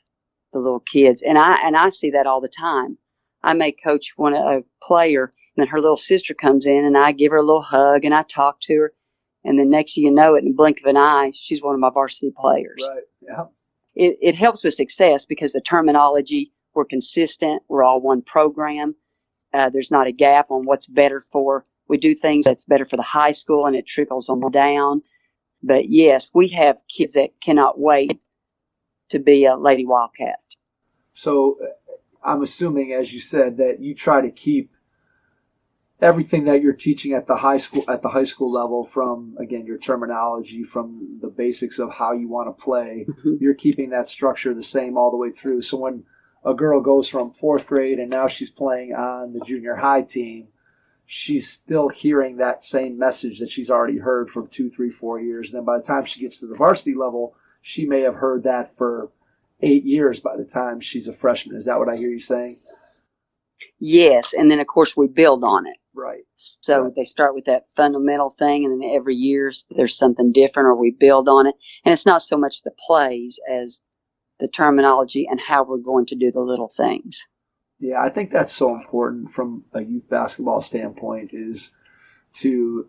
the little kids. And I see that all the time. I may coach a player, and then her little sister comes in, and I give her a little hug, and I talk to her, and the next thing you know it, in the blink of an eye, she's one of my varsity players. Right. Yeah. It helps with success because the terminology, we're consistent, we're all one program. There's not a gap on what's better for. We do things that's better for the high school, and it trickles on down. But yes, we have kids that cannot wait to be a Lady Wildcat. So I'm assuming, as you said, that you try to keep everything that you're teaching at the high school level, from, again, your terminology, from the basics of how you want to play, you're keeping that structure the same all the way through. So when a girl goes from 4th grade and now she's playing on the junior high team, she's still hearing that same message that she's already heard for 2, 3, 4 years. And then by the time she gets to the varsity level, she may have heard that for 8 years by the time she's a freshman. Is that what I hear you saying? Yes, and then of course we build on it. Right. So Right. they start with that fundamental thing, and then every year there's something different, or we build on it. And it's not so much the plays as the terminology and how we're going to do the little things. Yeah, I think that's so important from a youth basketball standpoint, is to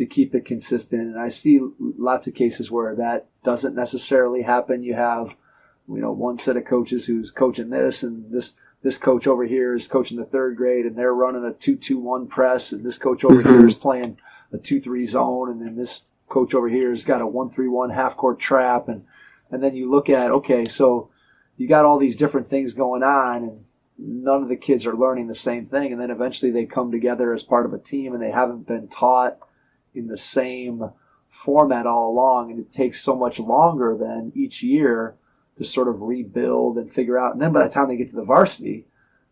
keep it consistent. And I see lots of cases where that doesn't necessarily happen. You have, one set of coaches who's coaching this, and this coach over here is coaching the third grade, and they're running a 2-2-1 press, and this coach over here is playing a 2-3 zone, and then this coach over here has got a 1-3-1 half court trap, and then you look at, okay, so you got all these different things going on, and none of the kids are learning the same thing, and then eventually they come together as part of a team, and they haven't been taught in the same format all along, and it takes so much longer than each year to sort of rebuild and figure out. And then by the time they get to the varsity,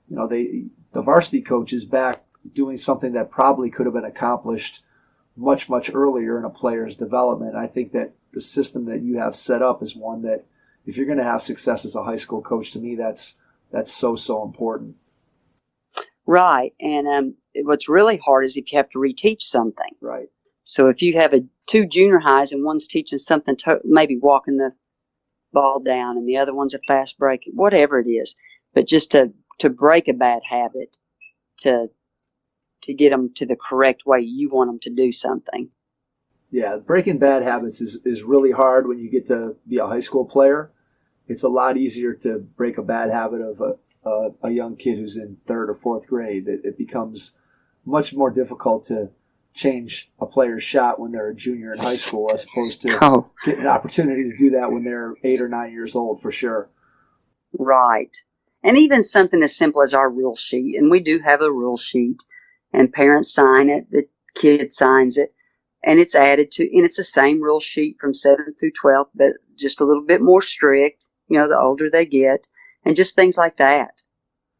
the varsity coach is back doing something that probably could have been accomplished much, much earlier in a player's development. I think that the system that you have set up is one that, if you're going to have success as a high school coach, to me, that's so important. Right. And what's really hard is if you have to reteach something. Right. So if you have two junior highs and one's teaching something, maybe walking the ball down, and the other one's a fast break, whatever it is, but just to break a bad habit, to get them to the correct way you want them to do something. Yeah, breaking bad habits is really hard when you get to be a high school player. It's a lot easier to break a bad habit of a young kid who's in third or fourth grade. It becomes much more difficult to change a player's shot when they're a junior in high school, as opposed to getting an opportunity to do that when they're 8 or 9 years old, for sure. Right. And even something as simple as our rule sheet, and we do have a rule sheet, and parents sign it, the kid signs it, and it's added to, and it's the same rule sheet from 7th through 12th, but just a little bit more strict, the older they get, and just things like that.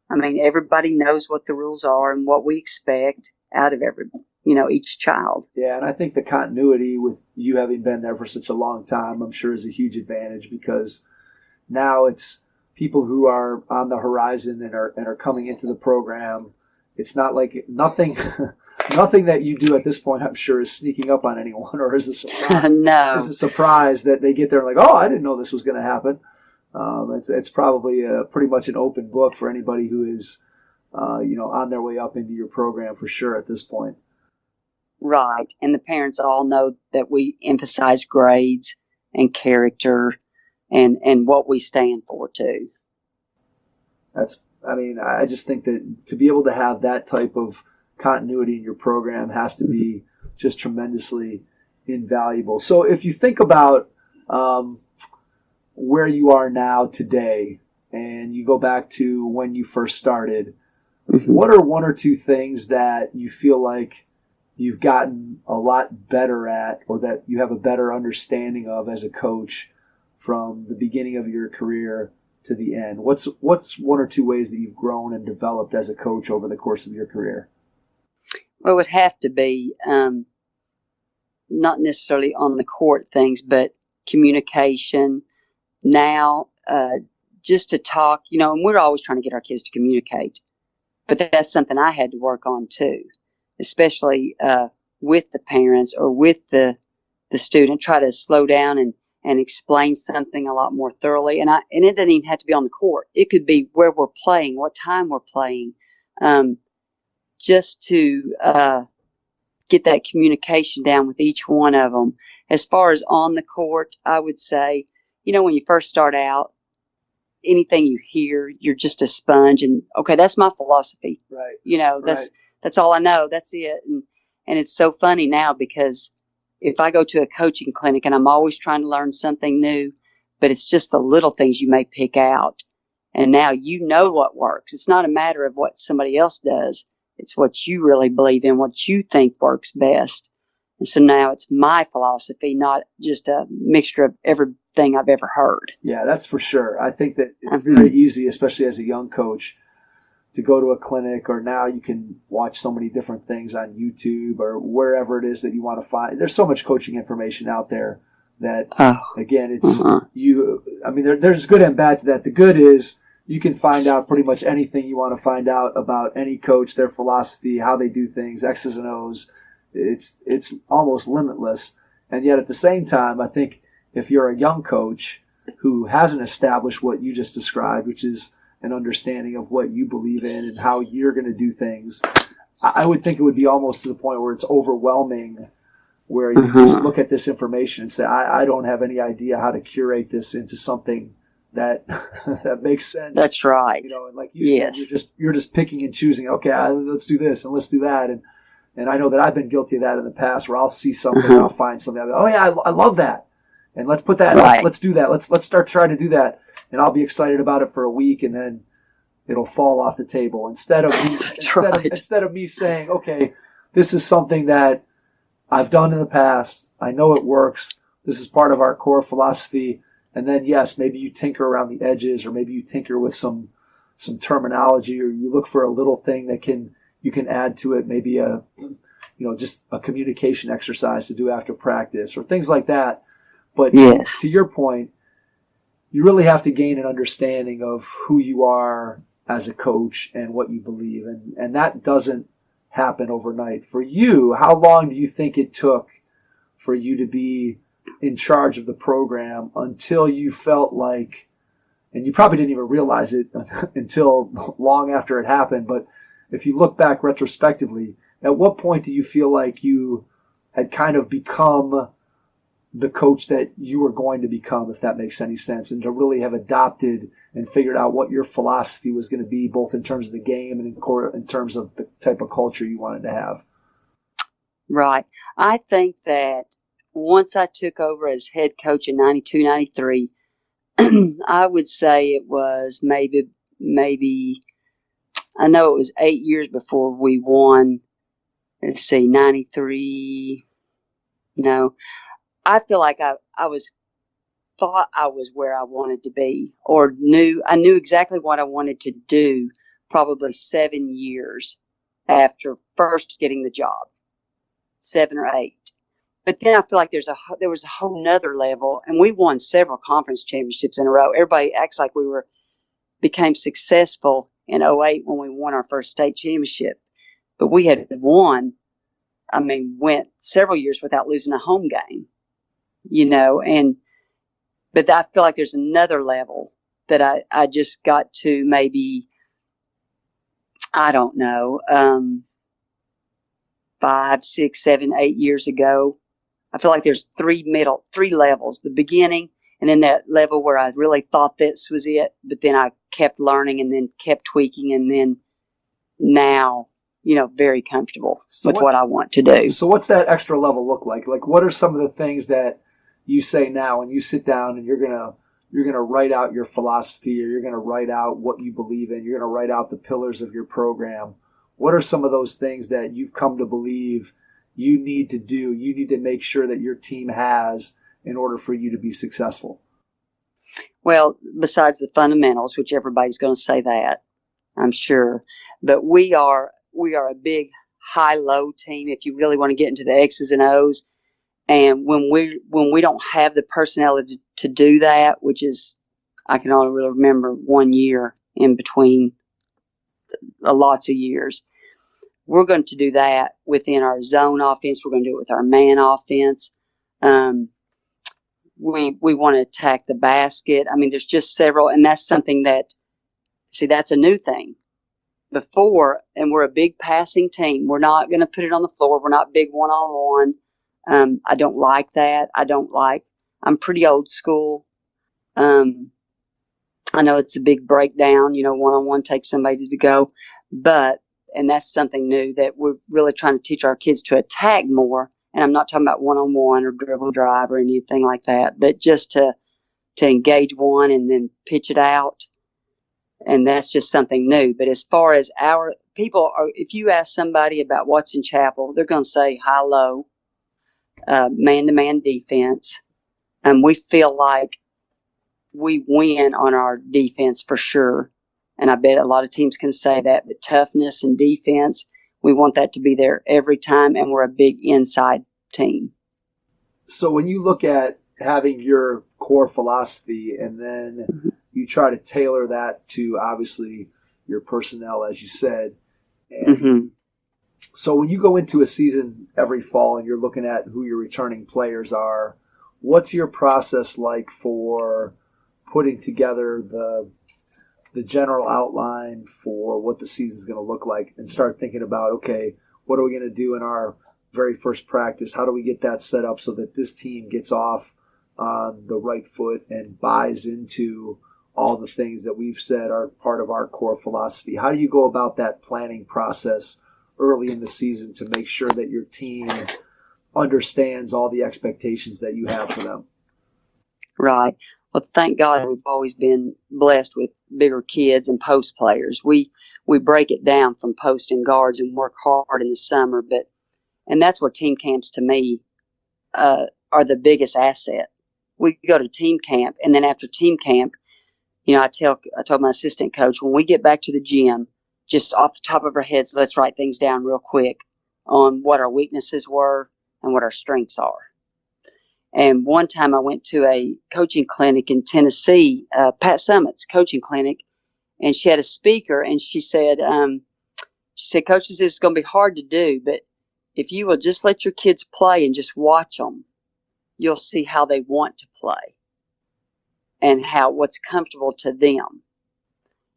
I mean, everybody knows what the rules are and what we expect out of each child. Yeah, and I think the continuity with you having been there for such a long time, I'm sure, is a huge advantage, because now it's people who are on the horizon and are coming into the program. It's not like nothing that you do at this point, I'm sure, is sneaking up on anyone or is a surprise. No. It's a surprise that they get there and like, oh, I didn't know this was going to happen. It's probably pretty much an open book for anybody who is, on their way up into your program, for sure, at this point. Right. And the parents all know that we emphasize grades and character and what we stand for, too. I just think that to be able to have that type of continuity in your program has to be just tremendously invaluable. So if you think about where you are now today, and you go back to when you first started, what are one or two things that you feel like you've gotten a lot better at, or that you have a better understanding of as a coach from the beginning of your career to the end? What's one or two ways that you've grown and developed as a coach over the course of your career? Well, it would have to be not necessarily on the court things, but communication. Now, just to talk, and we're always trying to get our kids to communicate, but that's something I had to work on too, especially with the parents or with the student. Try to slow down and explain something a lot more thoroughly. And it doesn't even have to be on the court. It could be where we're playing, what time we're playing, just to get that communication down with each one of them. As far as on the court, I would say, when you first start out, anything you hear, you're just a sponge. And okay, that's my philosophy. Right. That's all I know. That's it. And it's so funny now, because if I go to a coaching clinic, and I'm always trying to learn something new, but it's just the little things you may pick out. And now you know what works. It's not a matter of what somebody else does. It's what you really believe in, what you think works best. And so now it's my philosophy, not just a mixture of everything I've ever heard. Yeah, that's for sure. I think that it's very easy, especially as a young coach, to go to a clinic, or now you can watch so many different things on YouTube or wherever it is that you want to find. There's so much coaching information out there that, Oh. again, it's there's good and bad to that. The good is you can find out pretty much anything you want to find out about any coach, their philosophy, how they do things, X's and O's. It's almost limitless. And yet at the same time, I think if you're a young coach who hasn't established what you just described, which is an understanding of what you believe in and how you're going to do things, I would think it would be almost to the point where it's overwhelming, where you just look at this information and say, I don't have any idea how to curate this into something that that makes sense. That's right. And like you said, you're just picking and choosing. Okay, let's do this and let's do that, and I know that I've been guilty of that in the past, where I'll see something, and I'll find something. Oh yeah, I love that, and let's put that. Right. Let's do that. Let's start trying to do that, and I'll be excited about it for a week, and then it'll fall off the table. Instead of me saying, okay, this is something that I've done in the past. I know it works. This is part of our core philosophy. And then, yes, maybe you tinker around the edges, or maybe you tinker with some terminology, or you look for a little thing that you can add to it, maybe just a communication exercise to do after practice or things like that. But to your point, you really have to gain an understanding of who you are as a coach and what you believe. And that doesn't happen overnight. For you, how long do you think it took for you to be in charge of the program until you felt like, and you probably didn't even realize it until long after it happened, but if you look back retrospectively, at what point do you feel like you had kind of become the coach that you were going to become, if that makes any sense, and to really have adopted and figured out what your philosophy was going to be, both in terms of the game and in terms of the type of culture you wanted to have? Right. I think that once I took over as head coach in 92, 93, I would say it was maybe, I know it was 8 years before we won. Let's see, 93. No, I feel like I thought I was where I wanted to be, or I knew exactly what I wanted to do probably 7 years after first getting the job, 7 or 8. But then I feel like there was a whole nother level, and we won several conference championships in a row. Everybody acts like we became successful in 08 when we won our first state championship. But we had went several years without losing a home game, but I feel like there's another level that I just got to, maybe, I don't know, 5, 6, 7, 8 years ago. I feel like there's three levels: the beginning, and then that level where I really thought this was it, but then I kept learning and then kept tweaking, and then now, very comfortable with what I want to do. So what's that extra level look like? Like, what are some of the things that you say now when you sit down and you're gonna write out your philosophy, or you're gonna write out what you believe in, you're gonna write out the pillars of your program? What are some of those things that you've come to believe you need to do, you need to make sure that your team has in order for you to be successful? Well, besides the fundamentals, which everybody's going to say that, I'm sure, but we are a big high-low team, if you really want to get into the X's and O's. And when we don't have the personnel to do that, which is, I can only really remember 1 year in between lots of years, we're going to do that within our zone offense. We're going to do it with our man offense. We want to attack the basket. There's just several, and that's something that's a new thing. Before, and we're a big passing team. We're not going to put it on the floor. We're not big one-on-one. I don't like that. I'm pretty old school. I know it's a big breakdown, one-on-one takes somebody to go, and that's something new that we're really trying to teach our kids to attack more. And I'm not talking about one-on-one or dribble drive or anything like that, but just to engage one and then pitch it out. And that's just something new. But as far as our people if you ask somebody about what's in Chapel, they're going to say high-low, man-to-man defense. We feel like we win on our defense for sure. And I bet a lot of teams can say that, but toughness and defense, we want that to be there every time, and we're a big inside team. So when you look at having your core philosophy, and then you try to tailor that to obviously your personnel, as you said. And so when you go into a season every fall and you're looking at who your returning players are, what's your process like for putting together the general outline for what the season's going to look like, and start thinking about, okay, what are we going to do in our very first practice? How do we get that set up so that this team gets off on the right foot and buys into all the things that we've said are part of our core philosophy? How do you go about that planning process early in the season to make sure that your team understands all the expectations that you have for them? Right. Well, thank God we've always been blessed with bigger kids and post players. We break it down from post and guards and work hard in the summer, and that's where team camps to me are the biggest asset. We go to team camp, and then after team camp, I told my assistant coach, when we get back to the gym, just off the top of our heads, let's write things down real quick on what our weaknesses were and what our strengths are. And one time I went to a coaching clinic in Tennessee, Pat Summitt's coaching clinic, and she had a speaker, and she said, Coach, this is going to be hard to do, but if you will just let your kids play and just watch them, you'll see how they want to play and what's comfortable to them.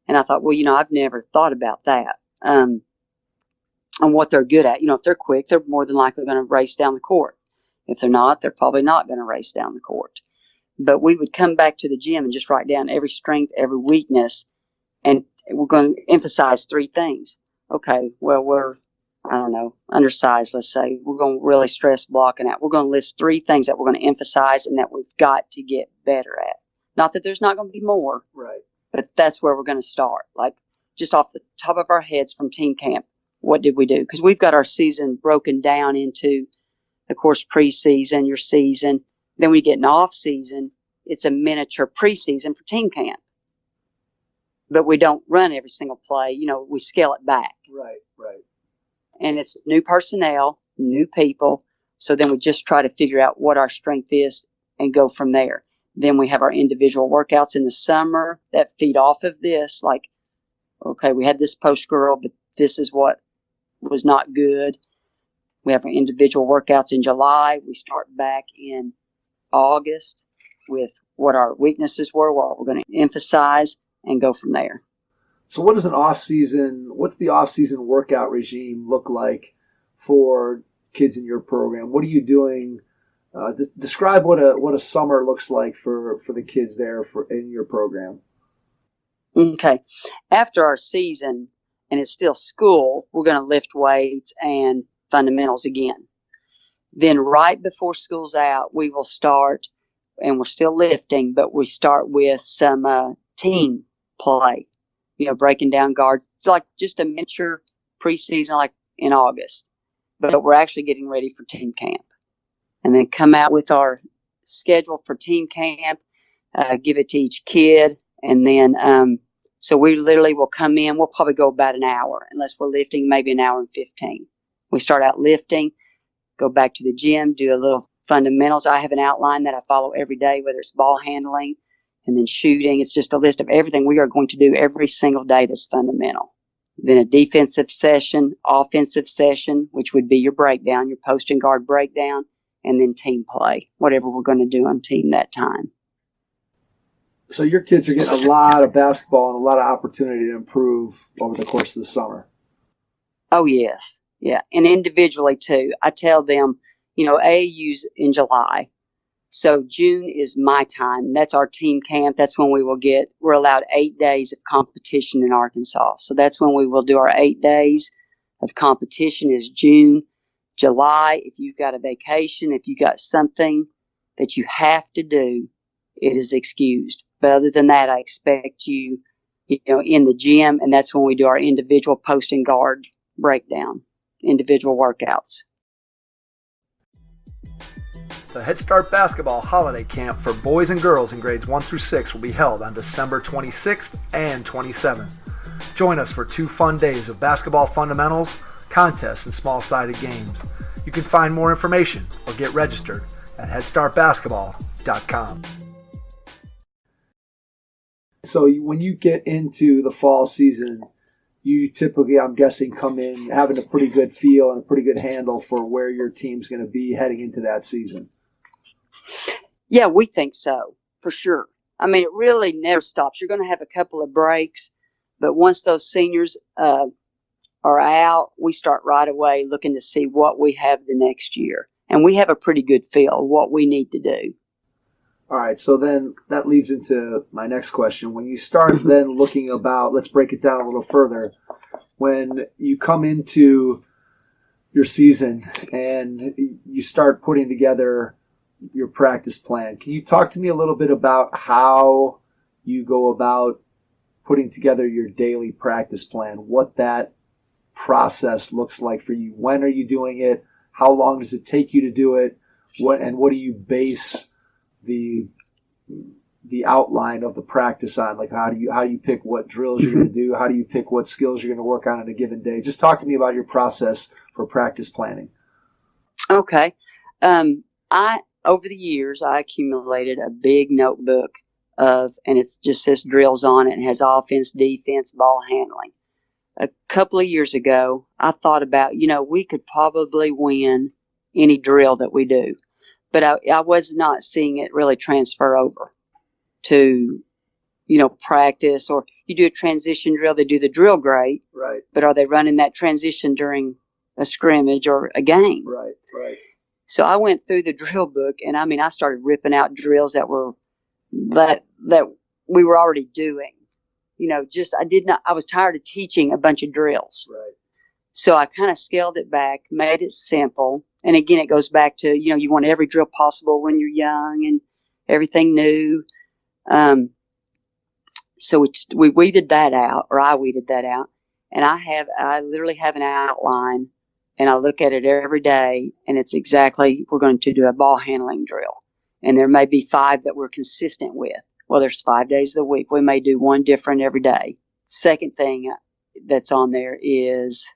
And I thought, well, I've never thought about that, on what they're good at. If they're quick, they're more than likely going to race down the court. If they're not, they're probably not going to race down the court. But we would come back to the gym and just write down every strength, every weakness, and we're going to emphasize 3 things. Okay, well, we're, undersized, let's say. We're going to really stress blocking out. We're going to list 3 things that we're going to emphasize and that we've got to get better at. Not that there's not going to be more, right? But that's where we're going to start. Like, just off the top of our heads from team camp, what did we do? Because we've got our season broken down into, of course, preseason, your season. Then we get an off season. It's a miniature preseason for team camp. But we don't run every single play. We scale it back. Right. And it's new personnel, new people. So then we just try to figure out what our strength is and go from there. Then we have our individual workouts in the summer that feed off of this. Like, okay, we had this post girl, but this is what was not good. We have our individual workouts in July. We start back in August with what our weaknesses were, what we're going to emphasize, and go from there. So what's the off-season workout regime look like for kids in your program? What are you doing? Describe what a summer looks like for the kids there in your program. Okay. After our season, and it's still school, we're going to lift weights and fundamentals again. Then right before school's out, we will start, and we're still lifting, but we start with some team play, breaking down guard, like just a miniature preseason, like in August. But we're actually getting ready for team camp. And then come out with our schedule for team camp, give it to each kid, and then so we literally will come in. We'll probably go about an hour, unless we're lifting, maybe an hour and 15. We start out lifting, go back to the gym, do a little fundamentals. I have an outline that I follow every day, whether it's ball handling and then shooting. It's just a list of everything we are going to do every single day that's fundamental. Then a defensive session, offensive session, which would be your breakdown, your post and guard breakdown, and then team play, whatever we're going to do on team that time. So your kids are getting a lot of basketball and a lot of opportunity to improve over the course of the summer. Oh, yes. Yeah. And individually, too. I tell them, AAU's in July. So June is my time. That's our team camp. That's when we're allowed 8 days of competition in Arkansas. So that's when we will do our 8 days of competition is June. July, if you've got a vacation, if you got something that you have to do, it is excused. But other than that, I expect you, in the gym, and that's when we do our individual post and guard breakdown, individual workouts. The Head Start Basketball Holiday Camp for boys and girls in grades 1 through 6 will be held on December 26th and 27th. Join us for 2 fun days of basketball fundamentals, contests, and small-sided games. You can find more information or get registered at headstartbasketball.com. varsity.com. So when you get into the fall season, you typically, I'm guessing, come in having a pretty good feel and a pretty good handle for where your team's going to be heading into that season. Yeah, we think so, for sure. I mean, it really never stops. You're going to have a couple of breaks, but once those seniors are out, we start right away looking to see what we have the next year. And we have a pretty good feel of what we need to do. All right, so then that leads into my next question. When you start then looking about, let's break it down a little further. When you come into your season and you start putting together your practice plan, can you talk to me a little bit about how you go about putting together your daily practice plan, what that process looks like for you? When are you doing it? How long does it take you to do it? What do you base the outline of the practice on? Like, how do you pick what drills you're going to do? How do you pick what skills you're going to work on a given day? Just talk to me about your process for practice planning. Okay. Over the years, I accumulated a big notebook and it just says drills on it and has offense, defense, ball handling. A couple of years ago, I thought about, we could probably win any drill that we do. But I was not seeing it really transfer over to, practice. Or you do a transition drill, they do the drill great. Right. But are they running that transition during a scrimmage or a game? Right. So I went through the drill book, and I started ripping out drills that we were already doing. I was tired of teaching a bunch of drills. Right. So I kind of scaled it back, made it simple. And again, it goes back to, you want every drill possible when you're young and everything new. So we weeded that out, or I weeded that out. And I literally have an outline, and I look at it every day, and it's exactly, we're going to do a ball handling drill. And there may be 5 that we're consistent with. Well, there's 5 days of the week. We may do one different every day. Second thing that's on there is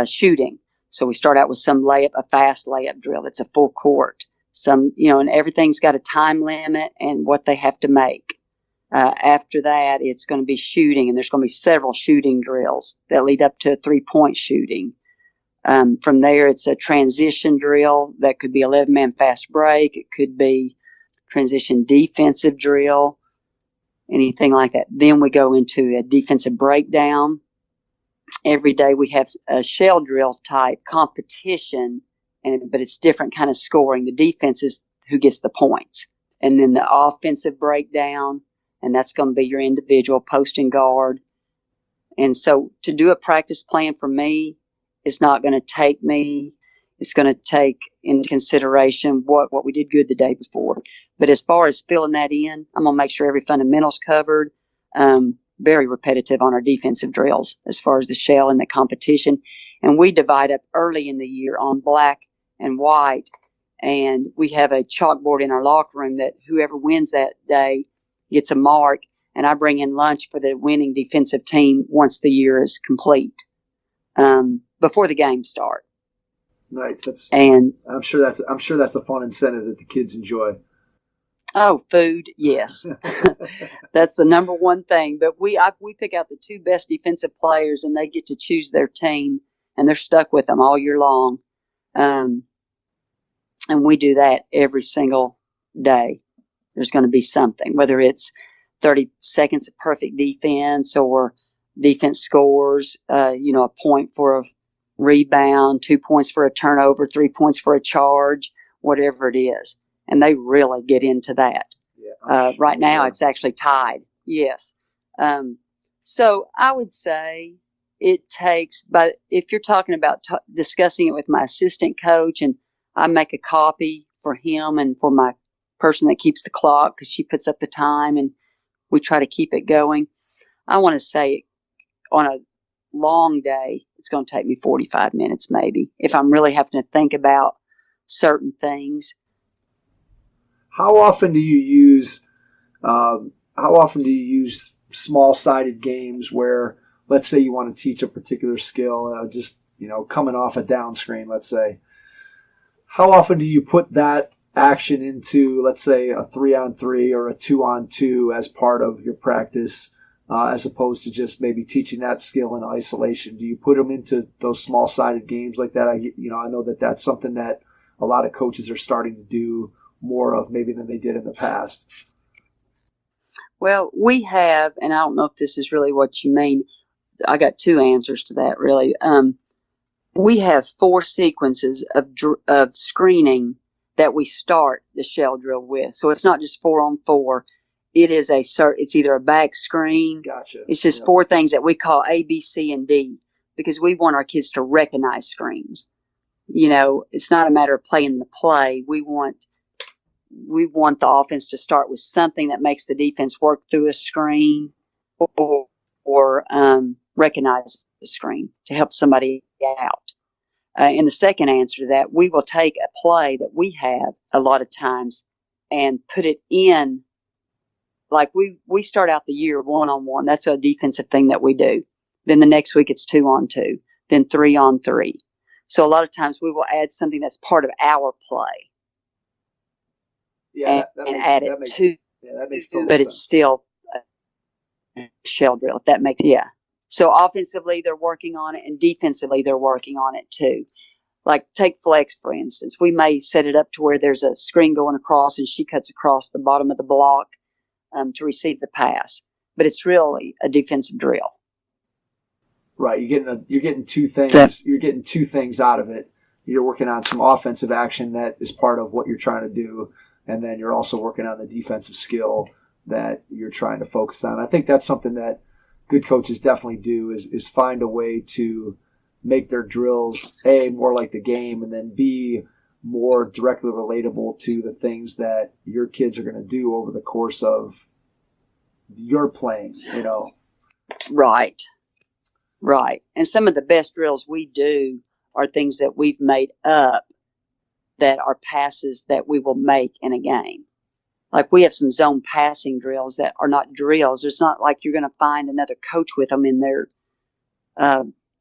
shooting. So we start out with a fast layup drill. It's a full court. And everything's got a time limit and what they have to make. After that, it's going to be shooting, and there's going to be several shooting drills that lead up to 3-point shooting. From there, it's a transition drill that could be 11-man fast break. It could be transition defensive drill, anything like that. Then we go into a defensive breakdown. Every day we have a shell drill type competition, but it's different kind of scoring. The defense is who gets the points. And then the offensive breakdown, and that's going to be your individual post and guard. And so to do a practice plan for me, it's not going to take me. It's going to take into consideration what we did good the day before. But as far as filling that in, I'm going to make sure every fundamental's covered. Very repetitive on our defensive drills as far as the shell and the competition. And we divide up early in the year on black and white. And we have a chalkboard in our locker room that whoever wins that day gets a mark. And I bring in lunch for the winning defensive team once the year is complete, before the games start. Nice. And I'm sure that's a fun incentive that the kids enjoy. Oh, food, yes. That's the number one thing. But we pick out the 2 best defensive players, and they get to choose their team, and they're stuck with them all year long. And we do that every single day. There's going to be something, whether it's 30 seconds of perfect defense or defense scores, a point for a rebound, 2 points for a turnover, 3 points for a charge, whatever it is. And they really get into that. Yeah, right now, it's actually tied. Yes. So I would say it takes, but if you're talking about discussing it with my assistant coach, and I make a copy for him and for my person that keeps the clock, because she puts up the time and we try to keep it going. I want to say on a long day, it's going to take me 45 minutes maybe, if I'm really having to think about certain things. How often do you use small-sided games where, let's say you want to teach a particular skill, coming off a down screen, let's say. How often do you put that action into, let's say, a 3-on-3 or a 2-on-2 as part of your practice, as opposed to just maybe teaching that skill in isolation? Do you put them into those small-sided games like that? I know that that's something that a lot of coaches are starting to do more of maybe than they did in the past. Well, we have, and I don't know if this is really what you mean. I got two answers to that, really. We have 4 sequences of screening that we start the shell drill with. So it's not just 4-on-4. It is it's either a back screen. Gotcha. It's just 4 things that we call A, B, C, and D, because we want our kids to recognize screens. It's not a matter of playing the play. We want the offense to start with something that makes the defense work through a screen or recognize the screen to help somebody out. And the second answer to that, we will take a play that we have a lot of times and put it in. Like we start out the year 1-on-1. That's a defensive thing that we do. Then the next week it's 2-on-2, then 3-on-3. So a lot of times we will add something that's part of our play. Yeah, and add it to. Yeah, that makes total but sense. It's still a shell drill, if that makes, yeah. So offensively, they're working on it, and defensively, they're working on it too. Like take flex, for instance. We may set it up to where there's a screen going across, and she cuts across the bottom of the block to receive the pass. But it's really a defensive drill. Right, you're getting 2 things. You're getting 2 things out of it. You're working on some offensive action that is part of what you're trying to do, and then you're also working on the defensive skill that you're trying to focus on. I think that's something that good coaches definitely do is find a way to make their drills, A, more like the game, and then B, more directly relatable to the things that your kids are going to do over the course of your playing, Right. And some of the best drills we do are things that we've made up that are passes that we will make in a game. Like we have some zone passing drills that are not drills. It's not like you're going to find another coach with them in their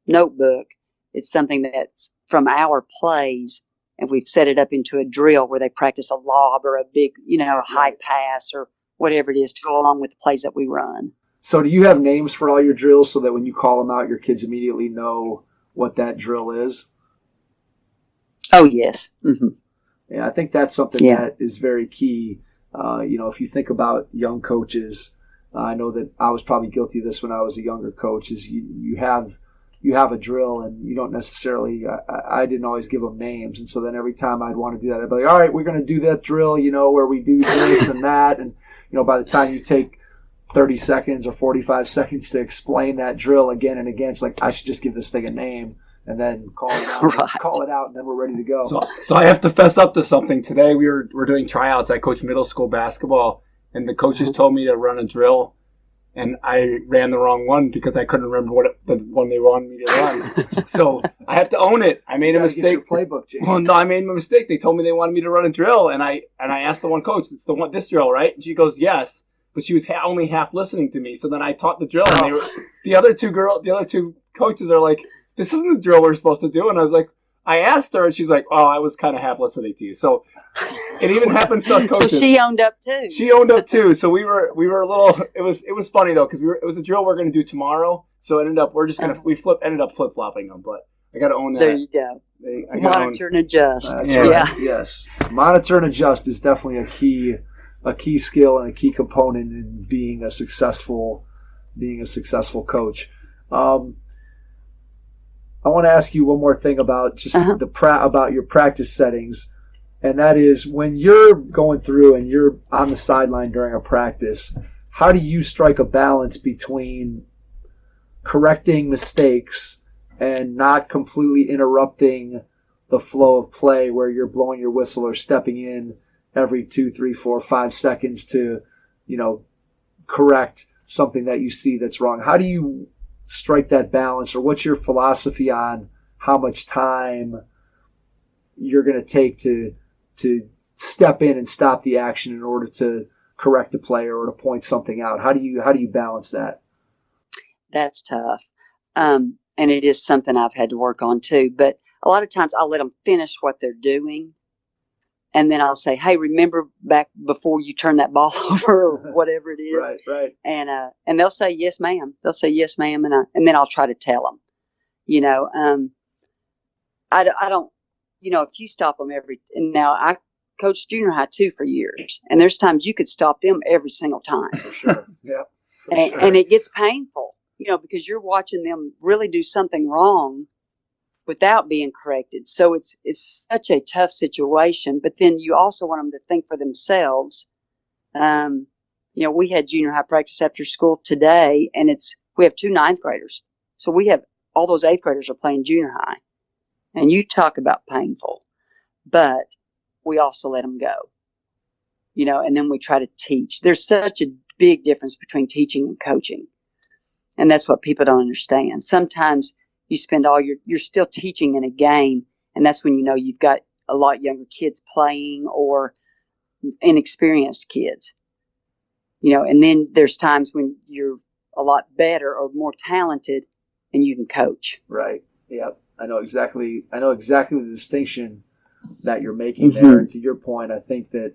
notebook. It's something that's from our plays, and we've set it up into a drill where they practice a lob or a big, high pass or whatever it is to go along with the plays that we run. So do you have names for all your drills so that when you call them out, your kids immediately know what that drill is? Oh, yes. Mm-hmm. Yeah, I think that's something that is very key. If you think about young coaches, I know that I was probably guilty of this when I was a younger coach, is you have a drill and you don't necessarily, I didn't always give them names. And so then every time I'd want to do that, I'd be like, all right, we're going to do that drill, where we do this and that. And, by the time you take 30 seconds or 45 seconds to explain that drill again and again, it's like, I should just give this thing a name and then call it out, and then we're ready to go. So I have to fess up to something. Today we're doing tryouts. I coach middle school basketball, and the coaches told me to run a drill, and I ran the wrong one because I couldn't remember the one they wanted me to run. So I have to own it. I made a mistake. Get your playbook, Jason. Well, no, I made a mistake. They told me they wanted me to run a drill, and I asked the one coach, "It's this drill, right?" And she goes, "Yes." But she was only half listening to me. So then I taught the drill, and the other two coaches are like, "This isn't the drill we're supposed to do." And I was like, I asked her, and she's like, "Oh, I was kind of half listening to you." So it even happens to us coaches. So she owned up too. She owned up too. So we were a little. It was funny though because it was a drill we're going to do tomorrow. So it ended up ended up flip flopping them. But I got to own that. There you go. Monitor and adjust. Yes, monitor and adjust is definitely a key skill and a key component in being a successful coach. I want to ask you one more thing about just about your practice settings, and that is when you're going through and you're on the sideline during a practice, how do you strike a balance between correcting mistakes and not completely interrupting the flow of play where you're blowing your whistle or stepping in every 2, 3, 4, 5 seconds to, correct something that you see that's wrong? How do you strike that balance, or what's your philosophy on how much time you're going to take to step in and stop the action in order to correct a player or to point something out? How do you balance that? That's tough. And it is something I've had to work on too. But a lot of times I'll let them finish what they're doing. And then I'll say, hey, remember back before you turn that ball over or whatever it is. Right. And they'll say, yes, ma'am. They'll say, yes, ma'am. And then I'll try to tell them, you know, I don't, you know, if you stop them and now I coached junior high too for years. And there's times you could stop them every single time. For sure. Yeah. And it gets painful, you know, because you're watching them really do something wrong without being corrected. So it's such a tough situation, but then you also want them to think for themselves. You know, we had junior high practice after school today, and we have 2 ninth graders. So we have all those 8th graders are playing junior high, and you talk about painful, but we also let them go, you know, and then we try to teach. There's such a big difference between teaching and coaching. And that's what people don't understand. Sometimes you spend you're still teaching in a game, and that's when you know you've got a lot younger kids playing or inexperienced kids, you know, and then there's times when you're a lot better or more talented and you can coach. Right. Yeah. I know exactly the distinction that you're making there. And to your point, I think that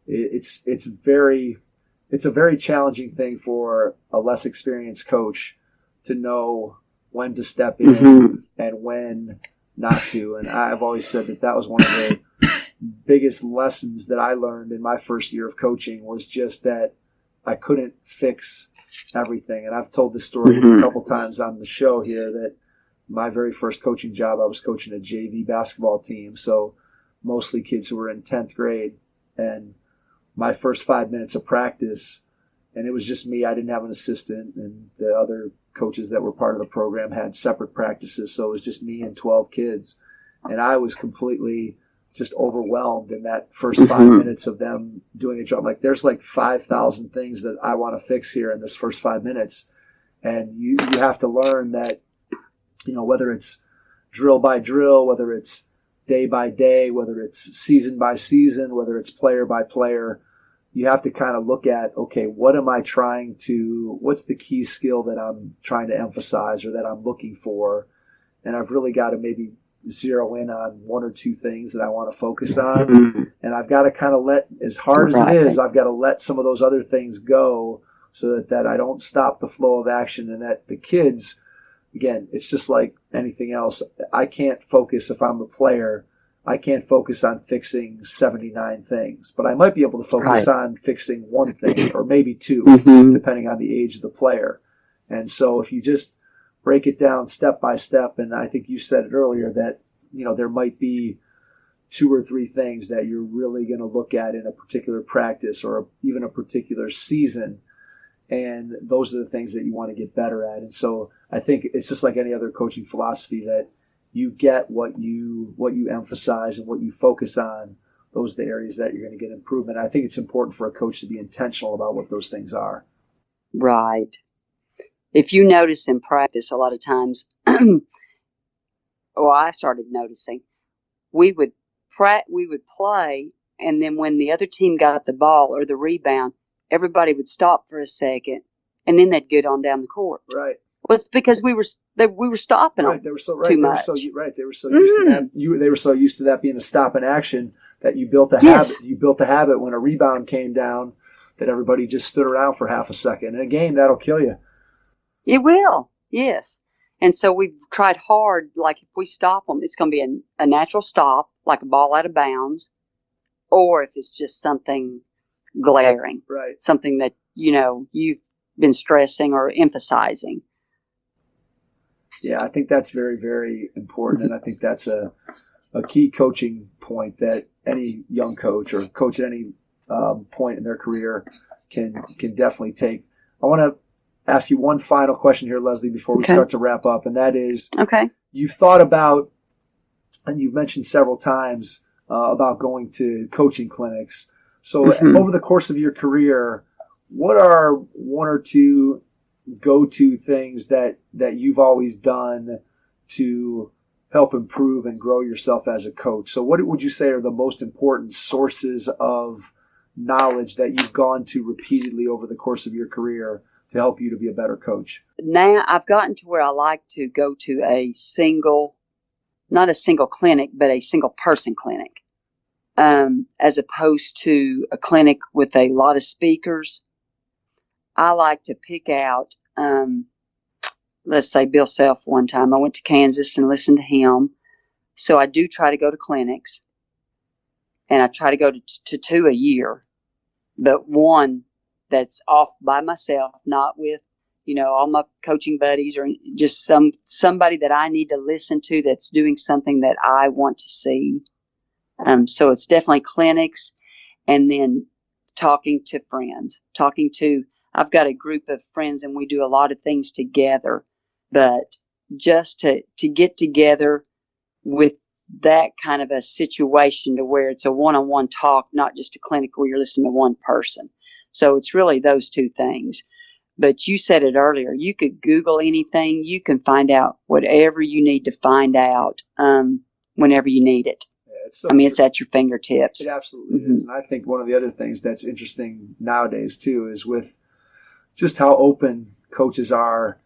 it's a very challenging thing for a less experienced coach to know when to step in and when not to. And I've always said that was one of the biggest lessons that I learned in my first year of coaching, was just that I couldn't fix everything. And I've told this story a couple times on the show here, that my very first coaching job, I was coaching a JV basketball team. So mostly kids who were in 10th grade. And my first 5 minutes of practice, and it was just me. I didn't have an assistant, and the other coaches that were part of the program had separate practices. So it was just me and 12 kids. And I was completely just overwhelmed in that first 5 minutes of them doing a job. Like, there's like 5,000 things that I want to fix here in this first 5 minutes. And you have to learn that, you know, whether it's drill by drill, whether it's day by day, whether it's season by season, whether it's player by player, you have to kind of look at, okay, what's the key skill that I'm trying to emphasize or that I'm looking for? And I've really got to maybe zero in on 1 or 2 things that I want to focus on. And I've got to kind of as hard as it is, I've got to let some of those other things go so that I don't stop the flow of action, and that the kids, again, it's just like anything else. I can't focus, if I'm a player, I can't focus on fixing 79 things, but I might be able to focus on fixing 1 thing or maybe 2, depending on the age of the player. And so if you just break it down step by step, and I think you said it earlier that, you know, there might be 2 or 3 things that you're really going to look at in a particular practice or even a particular season, and those are the things that you want to get better at. And so I think it's just like any other coaching philosophy, that you get what you emphasize and what you focus on. Those are the areas that you're going to get improvement. I think it's important for a coach to be intentional about what those things are. Right. If you notice in practice, a lot of times, I started noticing, we would play, and then when the other team got the ball or the rebound, everybody would stop for a second, and then they'd get on down the court. Right. Well, it's because we were stopping them. They were so too much. They were so used to that. They were so used to that being a stop in action that you built a habit. You built a habit when a rebound came down that everybody just stood around for half a second. In a game, that'll kill you. It will. Yes. And so we've tried hard. Like, if we stop them, it's going to be a natural stop, like a ball out of bounds, or if it's just something glaring, right? Something that, you know, you've been stressing or emphasizing. Yeah, I think that's very, very important, and I think that's a key coaching point that any young coach or coach at any point in their career can definitely take. I want to ask you one final question here, Leslie, before we start to wrap up, and that is, you've thought about, and you've mentioned several times about going to coaching clinics. So over the course of your career, what are 1 or 2 go-to things that you've always done to help improve and grow yourself as a coach? So what would you say are the most important sources of knowledge that you've gone to repeatedly over the course of your career to help you to be a better coach? Now I've gotten to where I like to go to not a single clinic, but a single person clinic. as opposed to a clinic with a lot of speakers. I like to pick out, let's say Bill Self one time. I went to Kansas and listened to him. So I do try to go to clinics, and I try to go to 2 a year, but one that's off by myself, not with, all my coaching buddies, or just somebody that I need to listen to that's doing something that I want to see. So it's definitely clinics, and then talking to friends, I've got a group of friends and we do a lot of things together, but just to get together with that kind of a situation to where it's a one-on-one talk, not just a clinic where you're listening to one person. So it's really those two things. But you said it earlier, you could Google anything. You can find out whatever you need to find out whenever you need it. Yeah, it's at your fingertips. It absolutely is. And I think one of the other things that's interesting nowadays, too, is with just how open coaches are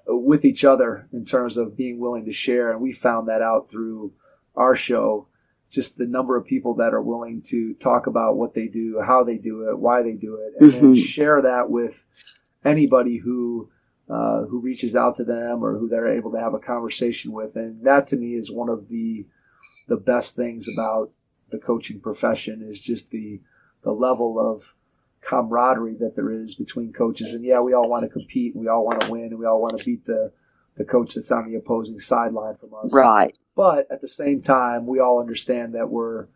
with each other in terms of being willing to share. And we found that out through our show, just the number of people that are willing to talk about what they do, how they do it, why they do it, and then share that with anybody who reaches out to them or who they're able to have a conversation with. And that, to me, is one of the best things about the coaching profession, is just the level of camaraderie that there is between coaches. And yeah, we all want to compete, and we all want to win, and we all want to beat the coach that's on the opposing sideline from us. Right. But at the same time, we all understand that we're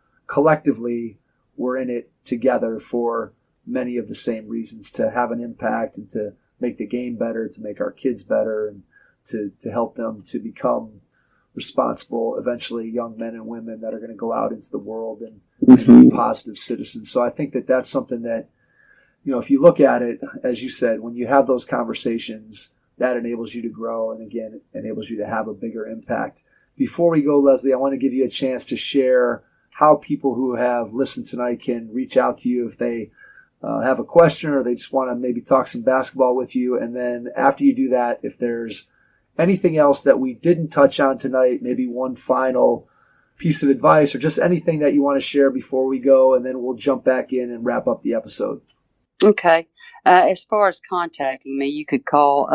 in it together for many of the same reasons, to have an impact and to make the game better, to make our kids better, and to help them to become responsible, eventually, young men and women that are going to go out into the world and be positive citizens. So I think that that's something that, if you look at it, as you said, when you have those conversations, that enables you to grow, and again, it enables you to have a bigger impact. Before we go, Leslie, I want to give you a chance to share how people who have listened tonight can reach out to you if they have a question, or they just want to maybe talk some basketball with you. And then after you do that, if there's anything else that we didn't touch on tonight, maybe one final piece of advice or just anything that you want to share before we go, and then we'll jump back in and wrap up the episode. Okay. As far as contacting me, you could call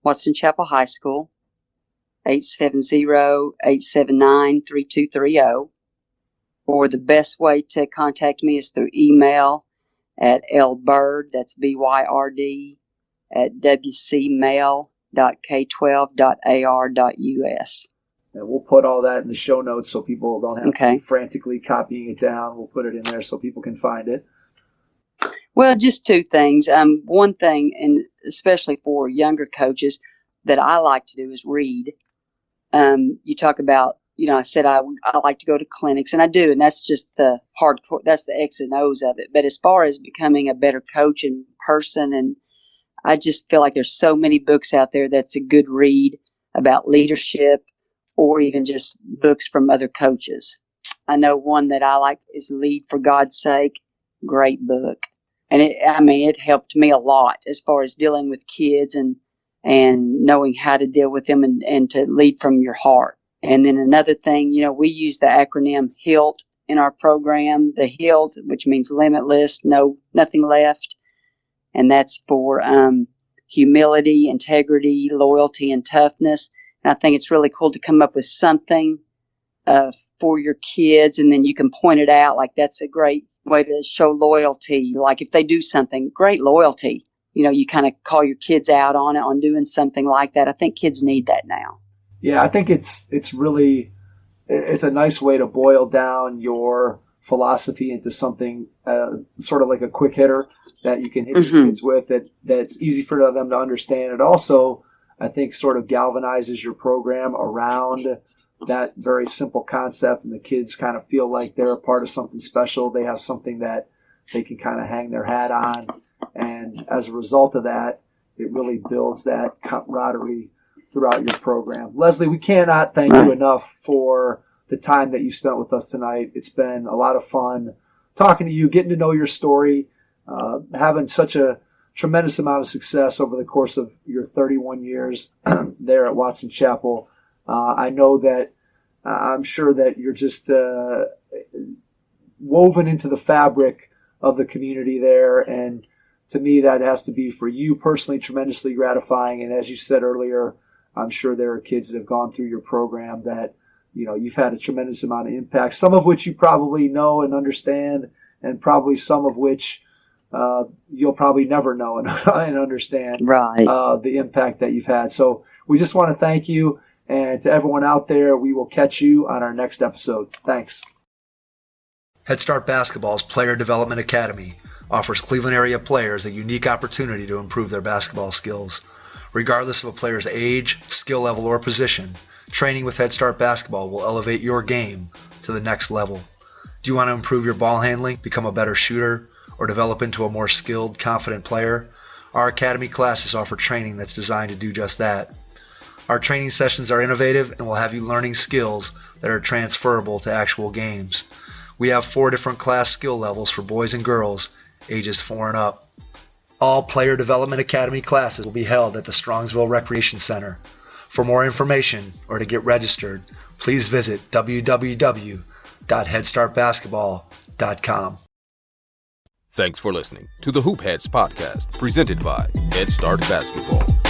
Watson Chapel High School, 870-879-3230. Or the best way to contact me is through email at lbyrd, that's BYRD, at wcmail.k12.ar.us. And we'll put all that in the show notes so people don't have to be frantically copying it down. We'll put it in there so people can find it. Well, just two things. One thing, and especially for younger coaches, that I like to do is read. You talk about, I said I like to go to clinics, and I do, and that's just the hardcore, that's the X and O's of it. But as far as becoming a better coach in person, and I just feel like there's so many books out there that's a good read about leadership, or even just books from other coaches. I know one that I like is Lead for God's Sake. Great book. And it helped me a lot as far as dealing with kids and knowing how to deal with them and to lead from your heart. And then another thing, we use the acronym HILT in our program, the HILT, which means limitless, nothing left. And that's for humility, integrity, loyalty, and toughness. And I think it's really cool to come up with something for your kids, and then you can point it out. Like, that's a great way to show loyalty. Like, if they do something, great loyalty. You kind of call your kids out on doing something like that. I think kids need that now. Yeah, I think it's a nice way to boil down your philosophy into something sort of like a quick hitter that you can hit your kids with, that's easy for them to understand. It also, I think, sort of galvanizes your program around that very simple concept, and the kids kind of feel like they're a part of something special. They have something that they can kind of hang their hat on, and as a result of that, it really builds that camaraderie throughout your program. Leslie, we cannot thank you enough for the time that you spent with us tonight. It's been a lot of fun talking to you, getting to know your story, having such a tremendous amount of success over the course of your 31 years there at Watson Chapel. I know that I'm sure that you're just woven into the fabric of the community there. And to me, that has to be, for you personally, tremendously gratifying. And as you said earlier, I'm sure there are kids that have gone through your program that, you've had a tremendous amount of impact, some of which you probably know and understand, and probably some of which you'll probably never know and understand the impact that you've had. So we just want to thank you. And to everyone out there, we will catch you on our next episode. Thanks. Head Start Basketball's Player Development Academy offers Cleveland area players a unique opportunity to improve their basketball skills. Regardless of a player's age, skill level, or position, training with Head Start Basketball will elevate your game to the next level. Do you want to improve your ball handling, become a better shooter, or develop into a more skilled, confident player? Our Academy classes offer training that's designed to do just that. Our training sessions are innovative and will have you learning skills that are transferable to actual games. We have 4 different class skill levels for boys and girls, ages 4 and up. All Player Development Academy classes will be held at the Strongsville Recreation Center. For more information or to get registered, please visit www.headstartbasketball.com. Thanks for listening to the Hoop Heads podcast, presented by Head Start Basketball.